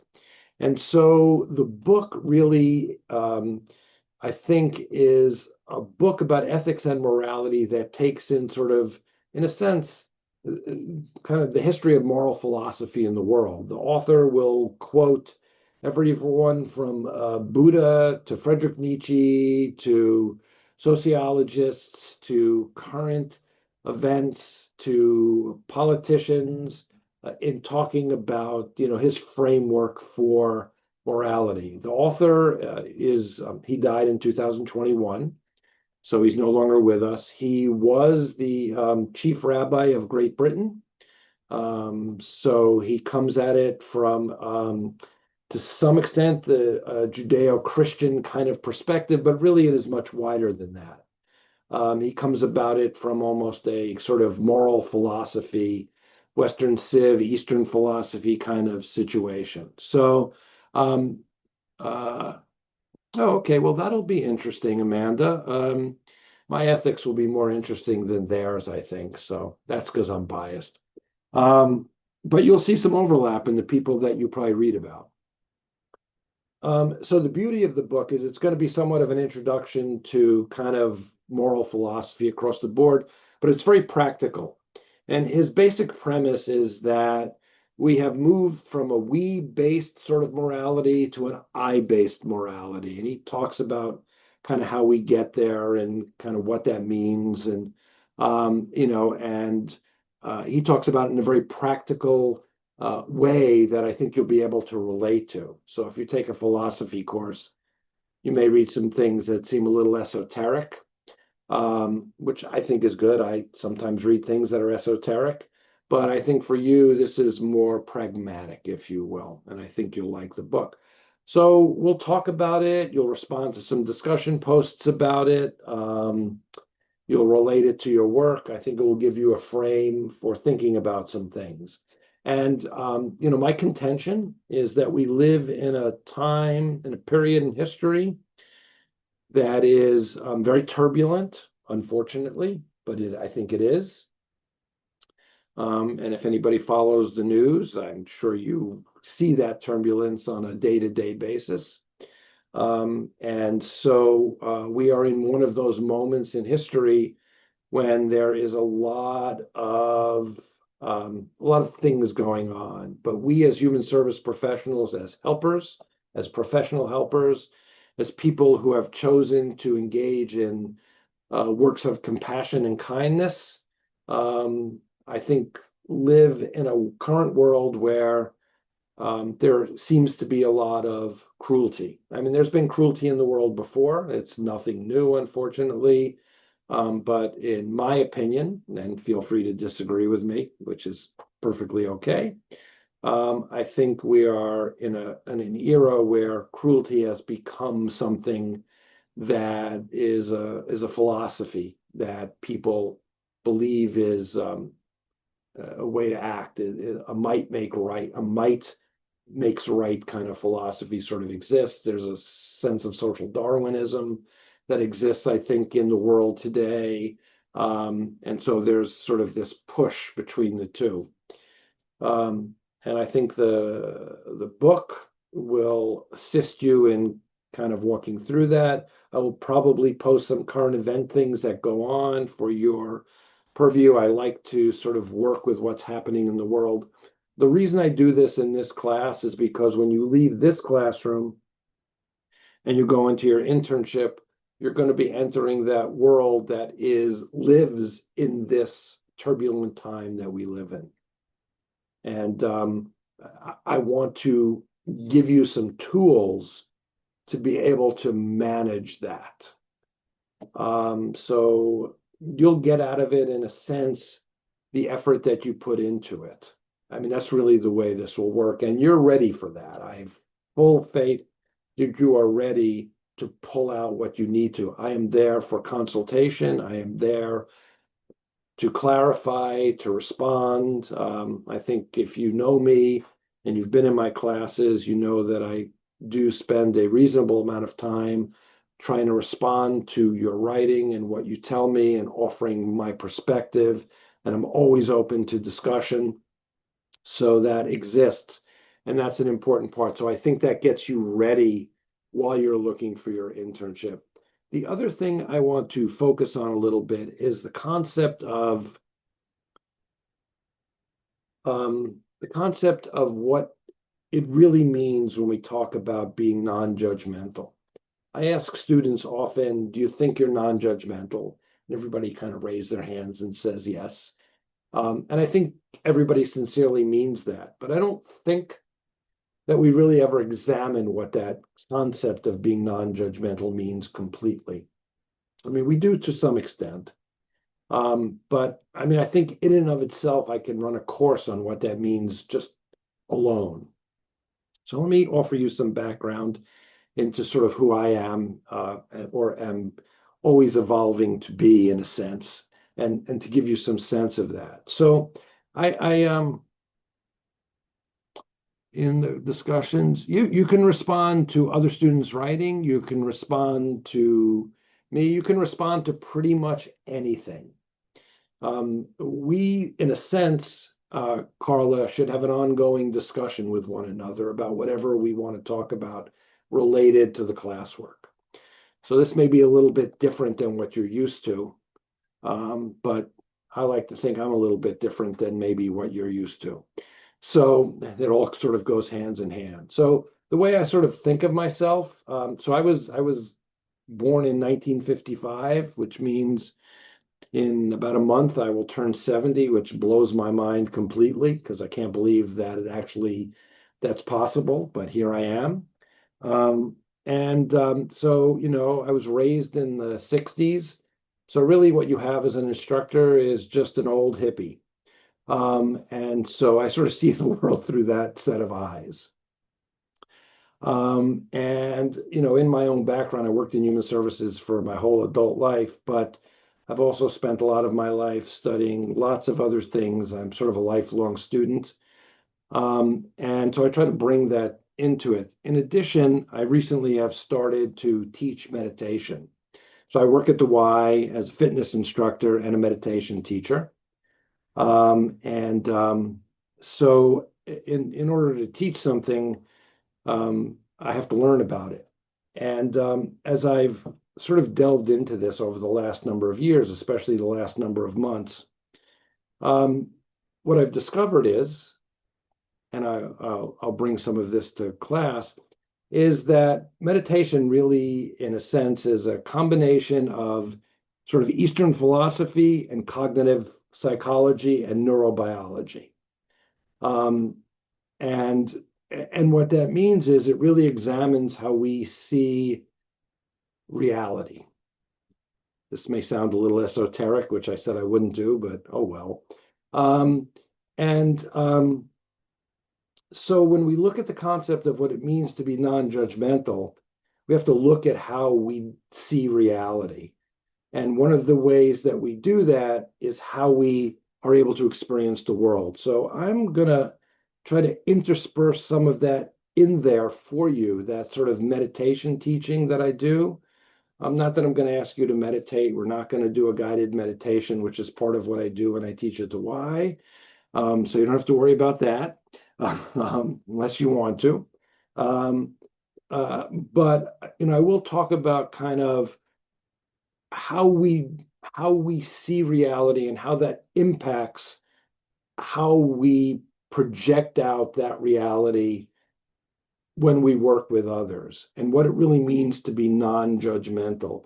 And so the book really, I think, is a book about ethics and morality that takes in sort of, in a sense, kind of the history of moral philosophy in the world. The author will quote everyone from Buddha to Friedrich Nietzsche to sociologists to current events to politicians in talking about his framework for morality. The author he died in 2021, so he's no longer with us. He was the chief rabbi of Great Britain, so he comes at it from to some extent the Judeo-Christian kind of perspective, but really it is much wider than that. He comes about it from almost a sort of moral philosophy, Western Civ, Eastern philosophy kind of situation. So, okay, well, that'll be interesting, Amanda. My ethics will be more interesting than theirs, I think. So that's because I'm biased. But you'll see some overlap in the people that you probably read about. So the beauty of the book is it's going to be somewhat of an introduction to kind of moral philosophy across the board, but it's very practical. And his basic premise is that we have moved from a we-based sort of morality to an I-based morality. And he talks about kind of how we get there and kind of what that means. And, he talks about it in a very practical way that I think you'll be able to relate to. So if you take a philosophy course, you may read some things that seem a little esoteric, which I think is good. I sometimes read things that are esoteric, but I think for you, this is more pragmatic, if you will, and I think you'll like the book. So we'll talk about it. You'll respond to some discussion posts about it. You'll relate it to your work. I think it will give you a frame for thinking about some things. And, my contention is that we live in a time, in a period in history that is very turbulent, unfortunately, but I think it is. And if anybody follows the news, I'm sure you see that turbulence on a day-to-day basis. And so we are in one of those moments in history when there is a lot of things going on. But we as human service professionals, as helpers, as professional helpers, as people who have chosen to engage in works of compassion and kindness, I think live in a current world where there seems to be a lot of cruelty. I mean, there's been cruelty in the world before. It's nothing new, unfortunately. But in my opinion, and feel free to disagree with me, which is perfectly okay. I think we are in an era where cruelty has become something that is a philosophy that people believe is a way to act. A might make right, a might makes right kind of philosophy sort of exists. There's a sense of social Darwinism that exists, I think, in the world today. And so there's sort of this push between the two. And I think the book will assist you in kind of walking through that. I will probably post some current event things that go on for your purview. I like to sort of work with what's happening in the world. The reason I do this in this class is because when you leave this classroom and you go into your internship, you're going to be entering that world that lives in this turbulent time that we live in. And I want to give you some tools to be able to manage that. So you'll get out of it, in a sense, the effort that you put into it. I mean, that's really the way this will work. And you're ready for that. I have full faith that you are ready to pull out what you need to. I am there for consultation. I am there to clarify, to respond. I think if you know me and you've been in my classes, you know that I do spend a reasonable amount of time trying to respond to your writing and what you tell me and offering my perspective. And I'm always open to discussion. So that exists. And that's an important part. So I think that gets you ready while you're looking for your internship. The other thing I want to focus on a little bit is the concept of what it really means when we talk about being non-judgmental. I ask students often, do you think you're non-judgmental? And everybody kind of raises their hands and says yes. And I think everybody sincerely means that, but I don't think that we really ever examine what that concept of being non-judgmental means completely. I mean, we do to some extent. But I mean, I think in and of itself, I can run a course on what that means just alone. So let me offer you some background into sort of who I am, or am always evolving to be, in a sense, and to give you some sense of that. So I in the discussions, you can respond to other students writing, you can respond to me, you can respond to pretty much anything. We, in a sense, Carla, should have an ongoing discussion with one another about whatever we want to talk about related to the classwork. So this may be a little bit different than what you're used to, but I like to think I'm a little bit different than maybe what you're used to. So it all sort of goes hands in hand. So the way I sort of think of myself, so I was born in 1955, which means in about a month I will turn 70, which blows my mind completely because I can't believe that that's possible, but here I am. So, you know, I was raised in the 60s. So really what you have as an instructor is just an old hippie. And so I sort of see the world through that set of eyes. And, you know, in my own background, I worked in human services for my whole adult life, but I've also spent a lot of my life studying lots of other things. I'm sort of a lifelong student. And so I try to bring that into it. In addition, I recently have started to teach meditation. So I work at the Y as a fitness instructor and a meditation teacher. So in order to teach something, I have to learn about it. And as I've sort of delved into this over the last number of years, especially the last number of months, what I've discovered is, and I'll bring some of this to class, is that meditation really, in a sense, is a combination of sort of Eastern philosophy and cognitive psychology and neurobiology. And what that means is it really examines how we see reality. This may sound a little esoteric, which I said I wouldn't do, but oh well. So when we look at the concept of what it means to be non-judgmental, we have to look at how we see reality. And one of the ways that we do that is how we are able to experience the world. So I'm going to try to intersperse some of that in there for you, that sort of meditation teaching that I do. Not that I'm going to ask you to meditate. We're not going to do a guided meditation, which is part of what I do when I teach at the Y. So you don't have to worry about that unless you want to. But I will talk about kind of how we see reality and how that impacts how we project out that reality when we work with others, and what it really means to be non-judgmental,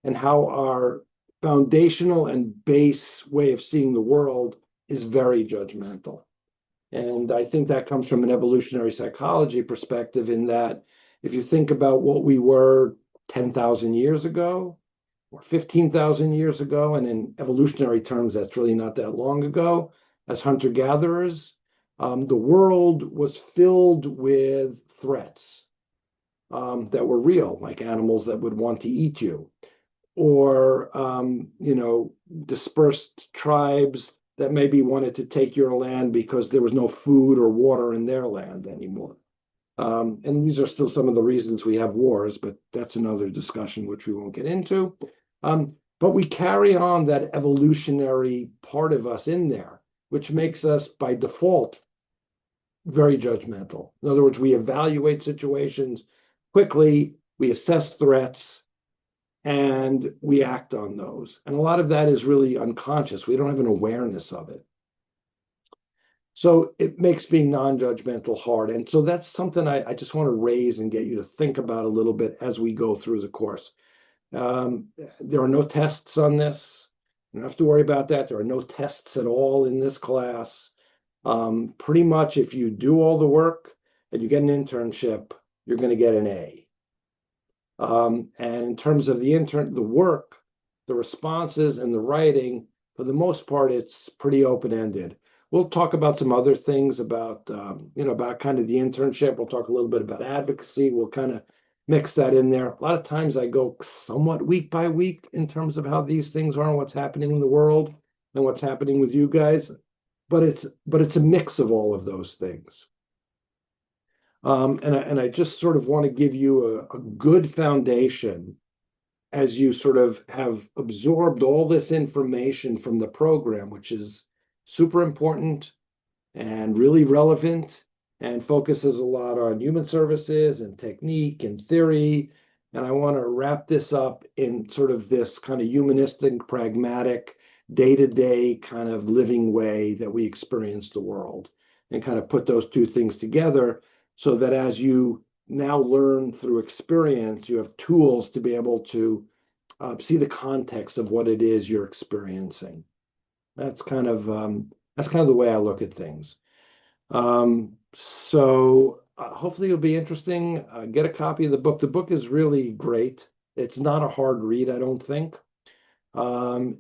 and how our foundational and base way of seeing the world is very judgmental. And I think that comes from an evolutionary psychology perspective, in that if you think about what we were 10,000 years ago or 15,000 years ago, and in evolutionary terms, that's really not that long ago, as hunter-gatherers, the world was filled with threats that were real, like animals that would want to eat you, or dispersed tribes that maybe wanted to take your land because there was no food or water in their land anymore. And these are still some of the reasons we have wars, but that's another discussion which we won't get into. But we carry on that evolutionary part of us in there, which makes us by default very judgmental. In other words, we evaluate situations quickly, we assess threats, and we act on those. And a lot of that is really unconscious. We don't have an awareness of it. So it makes being non-judgmental hard. And so that's something I just want to raise and get you to think about a little bit as we go through the course. There are no tests on this. You don't have to worry about that. There are no tests at all in this class. Pretty much if you do all the work and you get an internship, you're going to get an A. And in terms of the work, the responses and the writing, for the most part, it's pretty open-ended. We'll talk about some other things about, about kind of the internship. We'll talk a little bit about advocacy. We'll kind of mix that in there. A lot of times I go somewhat week by week in terms of how these things are and what's happening in the world and what's happening with you guys. But it's a mix of all of those things. And I just sort of want to give you a good foundation as you sort of have absorbed all this information from the program, which is super important and really relevant and focuses a lot on human services and technique and theory. And I want to wrap this up in sort of this kind of humanistic, pragmatic, day-to-day kind of living way that we experience the world, and kind of put those two things together so that as you now learn through experience, you have tools to be able to see the context of what it is you're experiencing. That's kind of the way I look at things. So hopefully it'll be interesting. Get a copy of the book. The book is really great. It's not a hard read, I don't think. I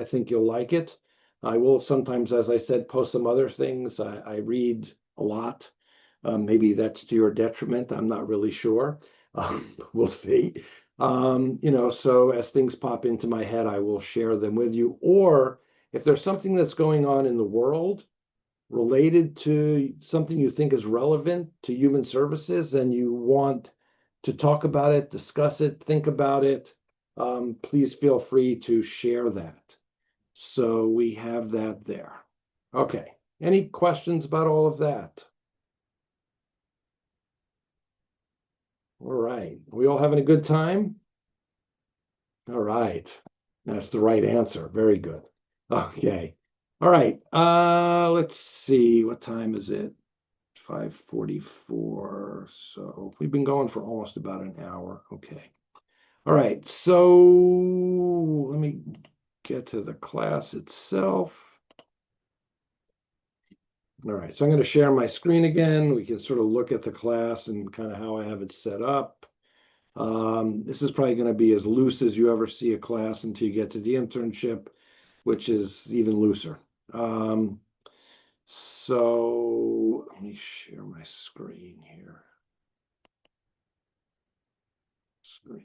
think you'll like it. I will sometimes, as I said, post some other things. I read a lot. Maybe that's to your detriment. I'm not really sure. We'll see. So as things pop into my head, I will share them with you. Or if there's something that's going on in the world related to something you think is relevant to human services and you want to talk about it, discuss it, think about it, please feel free to share that. So we have that there. Okay. Any questions about all of that? All right. We all having a good time? All right. That's the right answer. Very good. Okay. All right. Let's see. What time is it? 5:44. So we've been going for almost about an hour. Okay. All right. So let me get to the class itself. All right. So I'm going to share my screen again. We can sort of look at the class and kind of how I have it set up. This is probably going to be as loose as you ever see a class until you get to the internship, which is even looser. So let me share my screen here. Screen.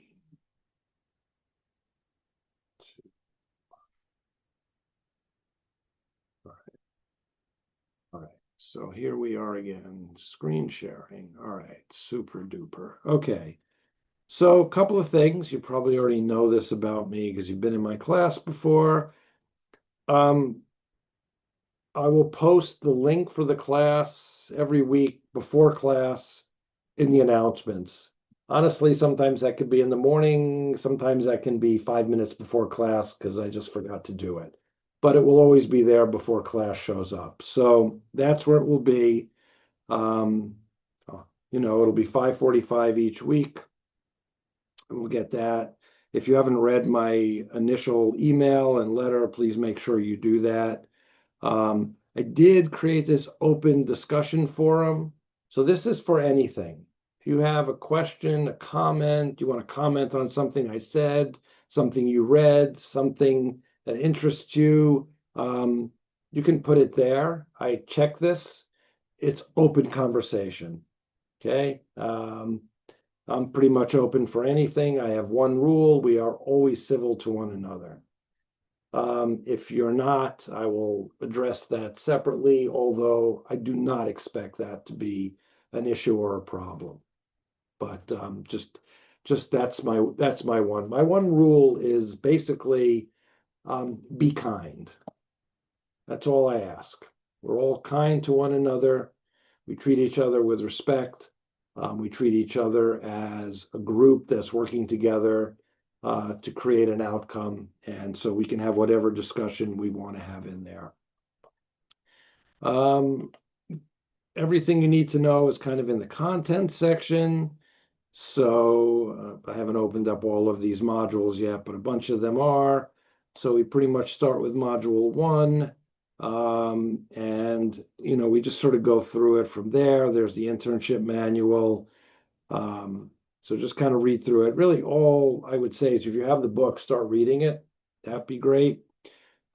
All right. All right. So here we are again, screen sharing. All right. Super duper. Okay. So a couple of things. You probably already know this about me because you've been in my class before. I will post the link for the class every week before class in the announcements. Honestly, sometimes that could be in the morning, sometimes that can be 5 minutes before class because I just forgot to do it. But it will always be there before class shows up. So that's where it will be. Um, it'll be 5:45 each week. We'll get that. If you haven't read my initial email and letter, please make sure you do that. I did create this open discussion forum. So this is for anything. If you have a question, a comment, you want to comment on something I said, something you read, something that interests you, you can put it there. I check this. It's open conversation. Okay. I'm pretty much open for anything. I have one rule. We are always civil to one another. If you're not, I will address that separately, although I do not expect that to be an issue or a problem. But just that's my one. My one rule is basically be kind. That's all I ask. We're all kind to one another. We treat each other with respect. We treat each other as a group that's working together to create an outcome. And so we can have whatever discussion we want to have in there. Everything you need to know is kind of in the content section. So I haven't opened up all of these modules yet, but a bunch of them are. So we pretty much start with module 1. And, we just sort of go through it from there. There's the internship manual. So just kind of read through it. Really, all I would say is if you have the book, start reading it. That'd be great.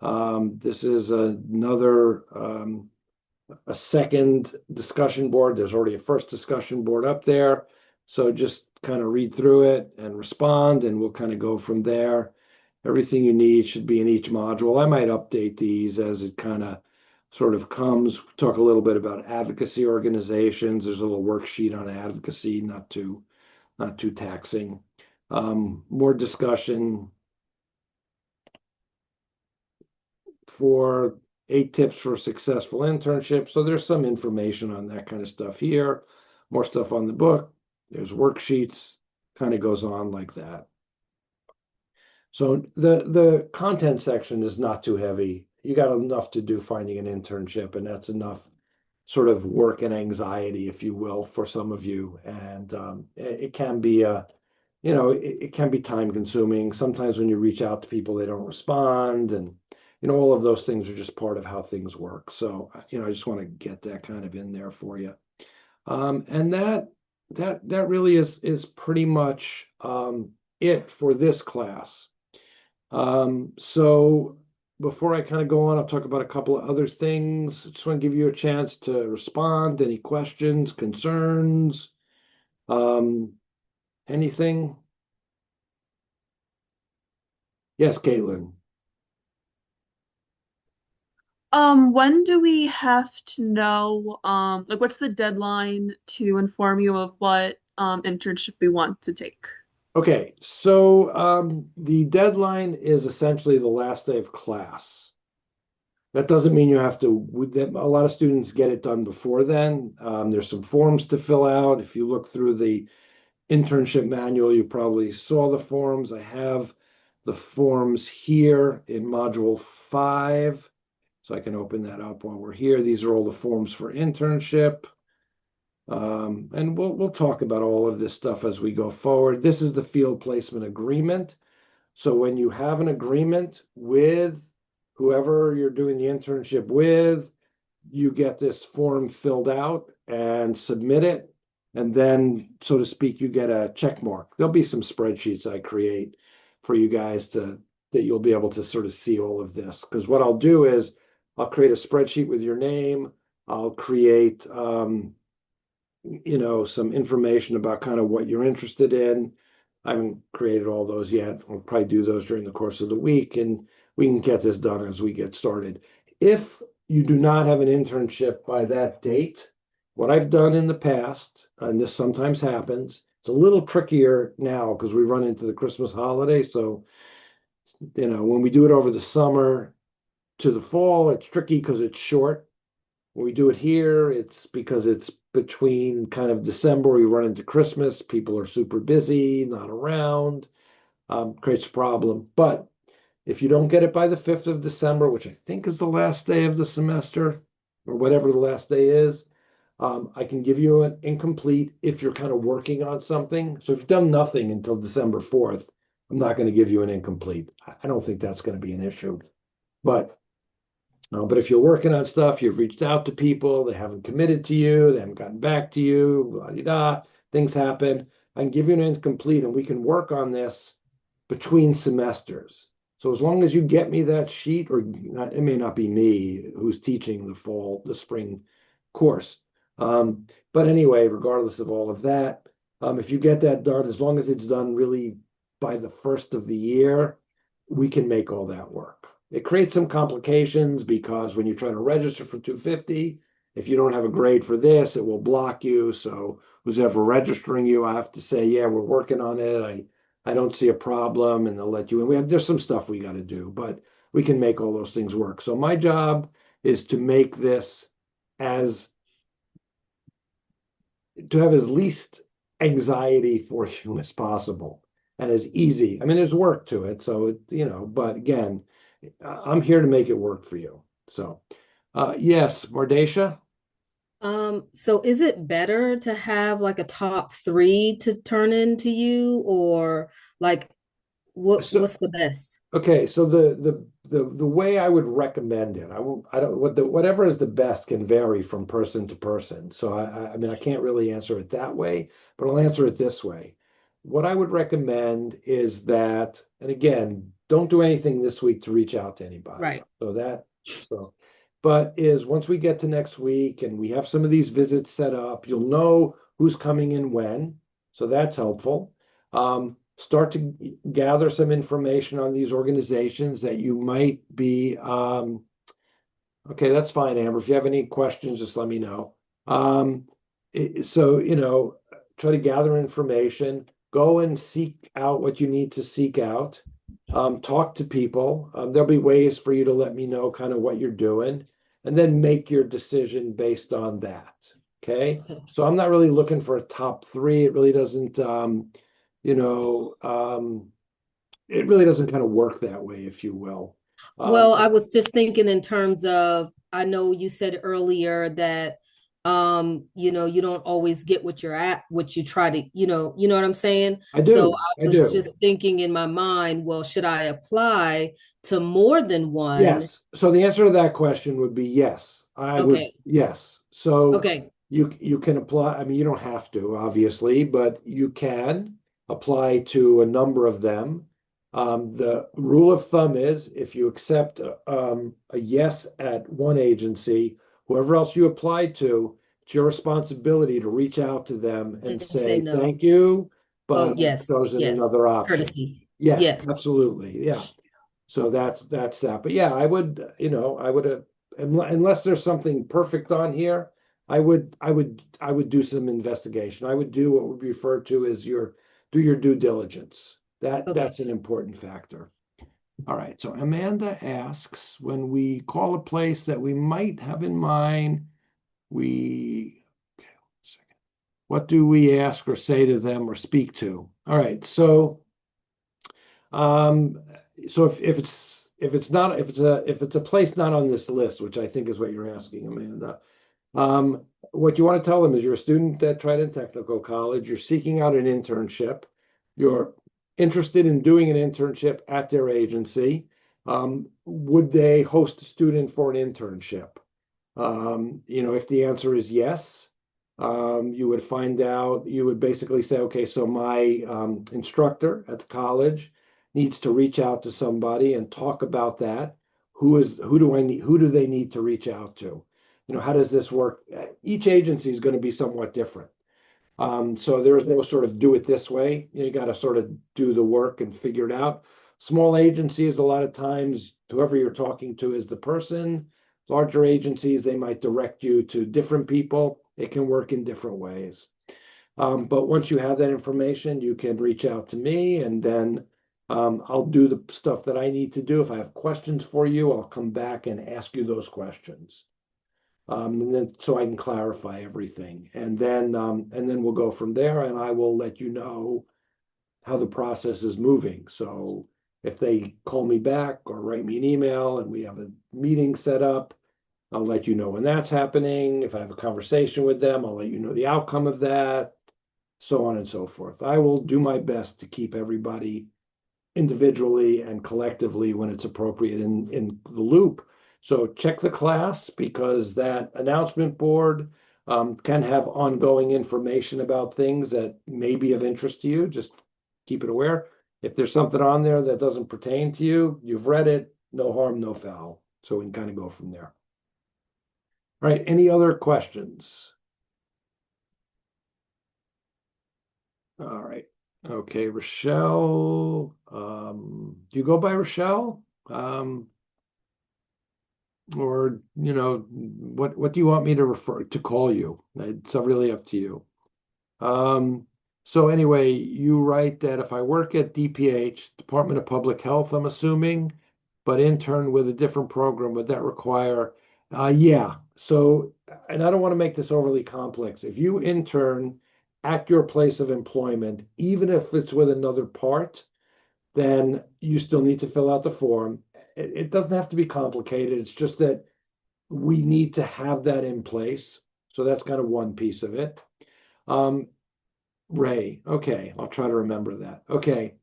This is another, a second discussion board. There's already a first discussion board up there. So just kind of read through it and respond, and we'll kind of go from there. Everything you need should be in each module. I might update these as it kind of sort of comes. Talk a little bit about advocacy organizations. There's a little worksheet on advocacy, not too taxing. More discussion for 8 tips for successful internship. So there's some information on that kind of stuff here. More stuff on the book. There's worksheets. Kind of goes on like that. So the content section is not too heavy. You got enough to do finding an internship, and that's enough sort of work and anxiety, if you will, for some of you. And it can be it can be time consuming. Sometimes when you reach out to people, they don't respond, and all of those things are just part of how things work. So I just want to get that kind of in there for you. And that really is pretty much it for this class. So before I kind of go on, I'll talk about a couple of other things. I just want to give you a chance to respond. Any questions, concerns, anything? Yes, Caitlin. When do we have to know, like what's the deadline to inform you of what internship we want to take? Okay, so the deadline is essentially the last day of class. That doesn't mean you have to, a lot of students get it done before then. There's some forms to fill out. If you look through the internship manual, you probably saw the forms. I have the forms here in module 5. So I can open that up while we're here. These are all the forms for internship. And we'll talk about all of this stuff as we go forward. This is the field placement agreement. So when you have an agreement with whoever you're doing the internship with, you get this form filled out and submit it. And then, so to speak, you get a check mark. There'll be some spreadsheets I create for you guys that you'll be able to sort of see all of this. Because what I'll do is I'll create a spreadsheet with your name. I'll create, some information about kind of what you're interested in. I haven't created all those yet. We'll probably do those during the course of the week, and we can get this done as we get started. If you do not have an internship by that date, what I've done in the past, and this sometimes happens, it's a little trickier now because we run into the Christmas holiday. So, when we do it over the summer to the fall, it's tricky because it's short. When we do it here, it's because it's between kind of December, we run into Christmas, people are super busy, not around, creates a problem. But if you don't get it by the 5th of December, which I think is the last day of the semester, or whatever the last day is, I can give you an incomplete if you're kind of working on something. So if you've done nothing until December 4th, I'm not going to give you an incomplete. I don't think that's going to be an issue. But if you're working on stuff, you've reached out to people, they haven't committed to you, they haven't gotten back to you, blah, blah, blah, things happen. I can give you an incomplete and we can work on this between semesters. So as long as you get me that sheet, or not, it may not be me who's teaching the spring course. But anyway, regardless of all of that, if you get that done, as long as it's done really by the 1st of the year, we can make all that work. It creates some complications because when you try to register for 250, if you don't have a grade for this, it will block you. So who's ever registering you, I have to say, yeah, we're working on it. I don't see a problem, and they'll let you in. There's some stuff we got to do, but we can make all those things work. So my job is to make this to have as least anxiety for you as possible and as easy. I mean, there's work to it. So, but again, I'm here to make it work for you. So, yes, Mardesha. So is it better to have like a top 3 to turn into you, or like So, what's the best? okay, so the way I would recommend it, I don't whatever is the best can vary from person to person. So I mean I can't really answer it that way, but I'll answer it this way. What I would recommend is that, and again, don't do anything this week to reach out to anybody. Right. But is once we get to next week and we have some of these visits set up, you'll know who's coming in when. So that's helpful. Start to gather some information on these organizations that you might be. Okay, that's fine, Amber. If you have any questions, just let me know. So, try to gather information, go and seek out what you need to seek out, talk to people. There'll be ways for you to let me know kind of what you're doing, and then make your decision based on that. Okay. So I'm not really looking for a top 3. It really doesn't, it really doesn't kind of work that way, if you will. Well, I was just thinking in terms of, I know you said earlier that you don't always get what you're at, what you try to, you know what I'm saying? I So do. I was just thinking in my mind, well, should I apply to more than one? Yes. So the answer to that question would be yes. Yes. So okay. You can apply. I mean, you don't have to, obviously, but you can apply to a number of them. The rule of thumb is if you accept a yes at one agency, whoever else you apply to, it's your responsibility to reach out to them and say no. thank you, but Oh, yes, chosen another option. Courtesy. Yeah, yes, absolutely. Yeah. So that's that. But yeah, I would unless there's something perfect on here, I would do some investigation. I would do what would be referred to as do your due diligence. Okay. That's an important factor. All right, so Amanda asks, when we call a place that we might have in mind, okay, 1 second. What do we ask or say to them or speak to? All right, so if it's a place not on this list, which I think is what you're asking, Amanda, what you want to tell them is you're a student at Trident Technical College, you're seeking out an internship, you're interested in doing an internship at their agency. Would they host a student for an internship? If the answer is yes, you would basically say, okay, so my instructor at the college needs to reach out to somebody and talk about that. Who do they need to reach out to? How does this work? Each agency is going to be somewhat different. So there is no sort of do it this way. You got to sort of do the work and figure it out. Small agencies, a lot of times, whoever you're talking to is the person. Larger agencies, they might direct you to different people. It can work in different ways. But once you have that information, you can reach out to me, and then I'll do the stuff that I need to do. If I have questions for you, I'll come back and ask you those questions. And then so I can clarify everything. And then we'll go from there, and I will let you know how the process is moving. So if they call me back or write me an email and we have a meeting set up, I'll let you know when that's happening. If I have a conversation with them, I'll let you know the outcome of that, so on and so forth. I will do my best to keep everybody individually and collectively, when it's appropriate, in the loop. So check the class, because that announcement board can have ongoing information about things that may be of interest to you. Just keep it aware. If there's something on there that doesn't pertain to you, you've read it, no harm, no foul. So we can kind of go from there. All right, any other questions? All right. Okay, Rochelle. Do you go by Rochelle? Or what do you want me to call you? It's really up to you. So anyway, you write that if I work at DPH, Department of Public Health, I'm assuming, but intern with a different program, would that require? Yeah. So, and I don't want to make this overly complex. If you intern at your place of employment, even if it's with another part, then you still need to fill out the form. It doesn't have to be complicated. It's just that we need to have that in place. So that's kind of one piece of it. Ray, okay, I'll try to remember that. Okay.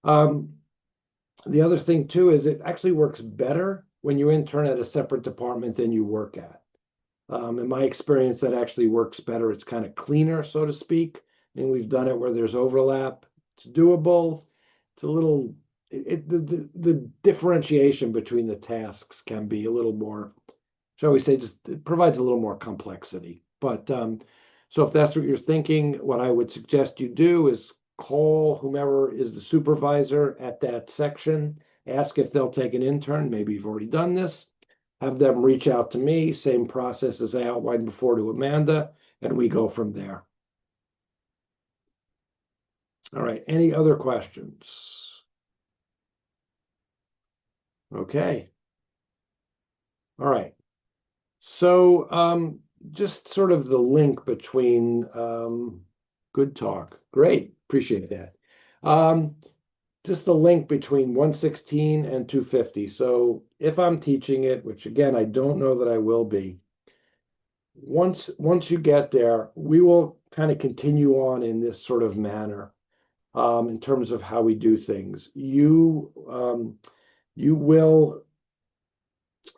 The other thing too is it actually works better when you intern at a separate department than you work at. In my experience, that actually works better. It's kind of cleaner, so to speak. And we've done it where there's overlap. It's doable. It's a little, the differentiation between the tasks can be a little more, shall we say, just it provides a little more complexity. But so if that's what you're thinking, what I would suggest you do is call whomever is the supervisor at that section, ask if they'll take an intern. Maybe you've already done this. Have them reach out to me, same process as I outlined before to Amanda, and we go from there. All right, any other questions? Okay. All right. So just sort of the link between good talk. Great, appreciate that. Just the link between 116 and 250. So if I'm teaching it, which again, I don't know that I will be, once you get there, we will kind of continue on in this sort of manner in terms of how we do things. You will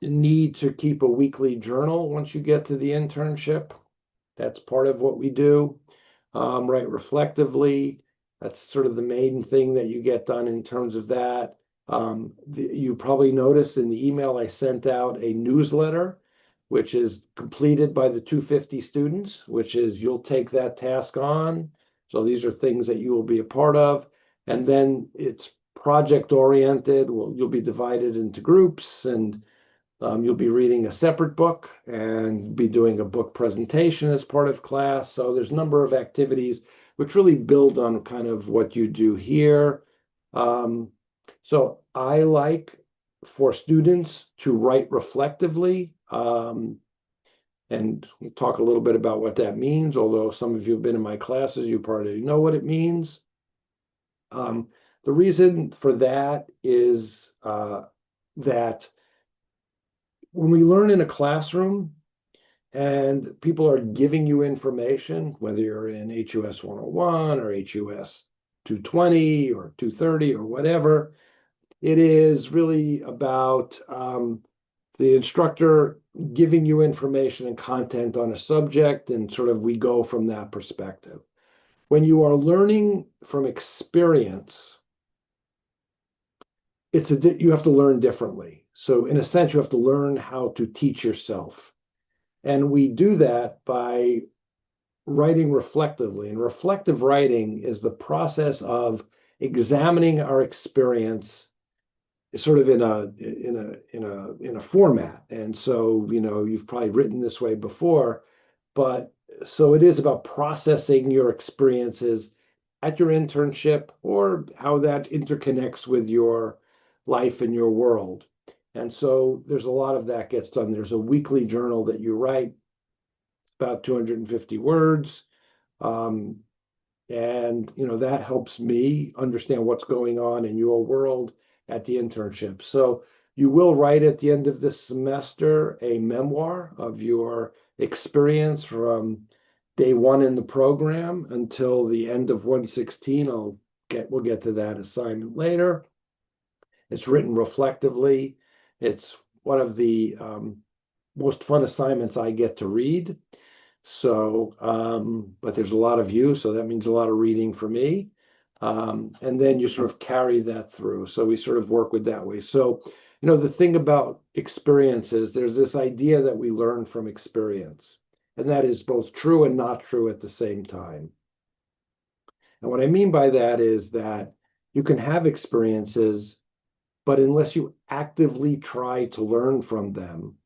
need to keep a weekly journal once you get to the internship. That's part of what we do. Write reflectively. That's sort of the main thing that you get done in terms of that. You probably noticed in the email I sent out a newsletter, which is completed by the 250 students, which is you'll take that task on. So these are things that you will be a part of. And then it's project oriented. Well, you'll be divided into groups, and You'll be reading a separate book and be doing a book presentation as part of class. So there's a number of activities which really build on kind of what you do here. So I like for students to write reflectively. And we'll talk a little bit about what that means, although some of you have been in my classes, you probably know what it means. The reason for that is that when we learn in a classroom and people are giving you information, whether you're in HUS 101 or HUS 220 or 230 or whatever, it is really about the instructor giving you information and content on a subject, and sort of we go from that perspective. When you are learning from experience, you have to learn differently. So in a sense, you have to learn how to teach yourself. And we do that by writing reflectively. And reflective writing is the process of examining our experience sort of in a format. And so, you've probably written this way before, but so it is about processing your experiences at your internship or how that interconnects with your life and your world. And so there's a lot of that gets done. There's a weekly journal that you write, about 250 words. And that helps me understand what's going on in your world at the internship. So you will write at the end of this semester a memoir of your experience from day one in the program until the end of 116. We'll get to that assignment later. It's written reflectively. It's one of the most fun assignments I get to read. So, but there's a lot of you, so that means a lot of reading for me. And then you sort of carry that through. So we sort of work with that way. So, the thing about experience is there's this idea that we learn from experience, and that is both true and not true at the same time. And what I mean by that is that you can have experiences, but unless you actively try to learn from them,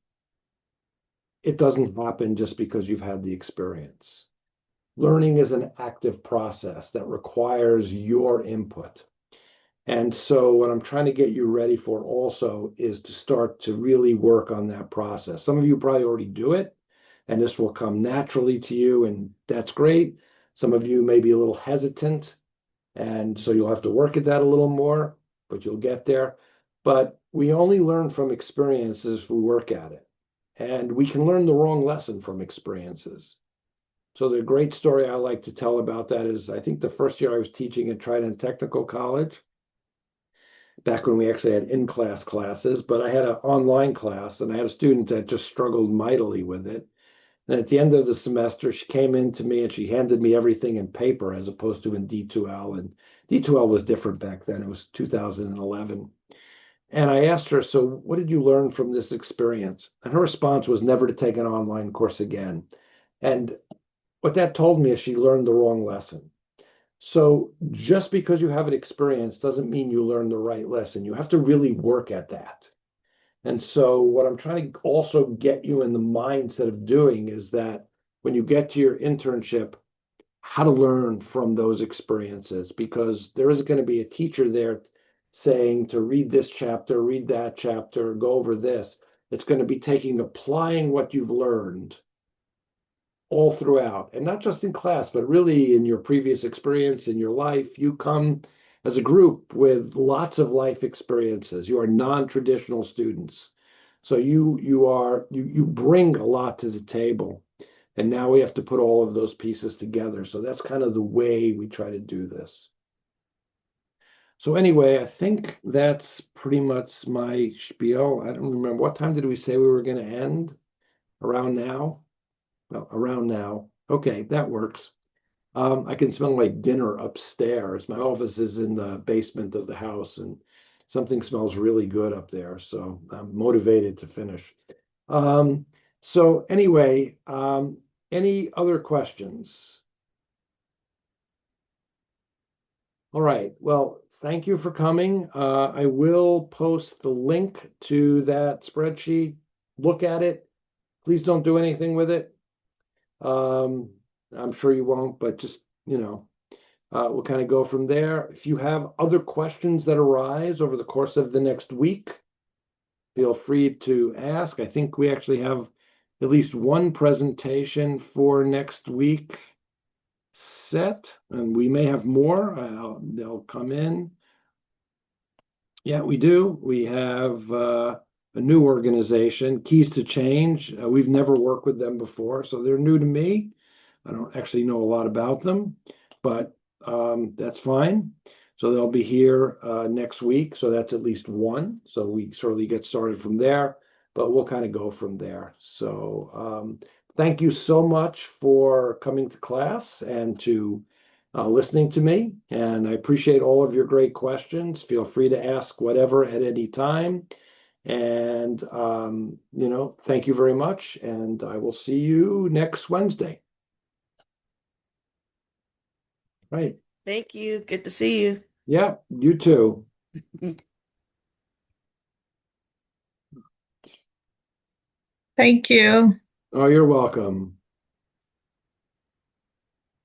it doesn't happen just because you've had the experience. Learning is an active process that requires your input. And so what I'm trying to get you ready for also is to start to really work on that process. Some of you probably already do it, and this will come naturally to you, and that's great. Some of you may be a little hesitant, and so you'll have to work at that a little more, but you'll get there. But we only learn from experiences if we work at it. And we can learn the wrong lesson from experiences. So the great story I like to tell about that is, I think the first year I was teaching at Trident Technical College, back when we actually had in-class classes, but I had an online class, and I had a student that just struggled mightily with it. And at the end of the semester, she came in to me and she handed me everything in paper as opposed to in D2L. And D2L was different back then. It was 2011. And I asked her, so what did you learn from this experience? And her response was never to take an online course again. And what that told me is she learned the wrong lesson. So just because you have an experience doesn't mean you learn the right lesson. You have to really work at that. And so what I'm trying to also get you in the mindset of doing is that when you get to your internship, how to learn from those experiences, because there is going to be a teacher there saying to read this chapter, read that chapter, go over this. It's going to be applying what you've learned all throughout, and not just in class, but really in your previous experience in your life. You come as a group with lots of life experiences. You are non-traditional students. So you bring a lot to the table. And now we have to put all of those pieces together. So that's kind of the way we try to do this. So anyway, I think that's pretty much my spiel. I don't remember. What time did we say we were going to end? Around now? Well, around now. Okay, that works. I can smell my dinner upstairs. My office is in the basement of the house, and something smells really good up there. So I'm motivated to finish. So anyway, any other questions? All right. Well, thank you for coming. I will post the link to that spreadsheet look at it. Please don't do anything with it. I'm sure you won't, but just, we'll kind of go from there. If you have other questions that arise over the course of the next week, feel free to ask. I think we actually have at least one presentation for next week set, and we may have more. They'll come in. Yeah, we do. We have a new organization, Keys to Change. We've never worked with them before, so they're new to me. I don't actually know a lot about them, but that's fine. So they'll be here next week. So that's at least one. So we certainly get started from there, but we'll kind of go from there. So thank you so much for coming to class and to listening to me. And I appreciate all of your great questions. Feel free to ask whatever at any time. And, thank you very much. And I will see you next Wednesday. Right. Thank you. Good to see you. Yeah, you too. Thank you. Oh, you're welcome.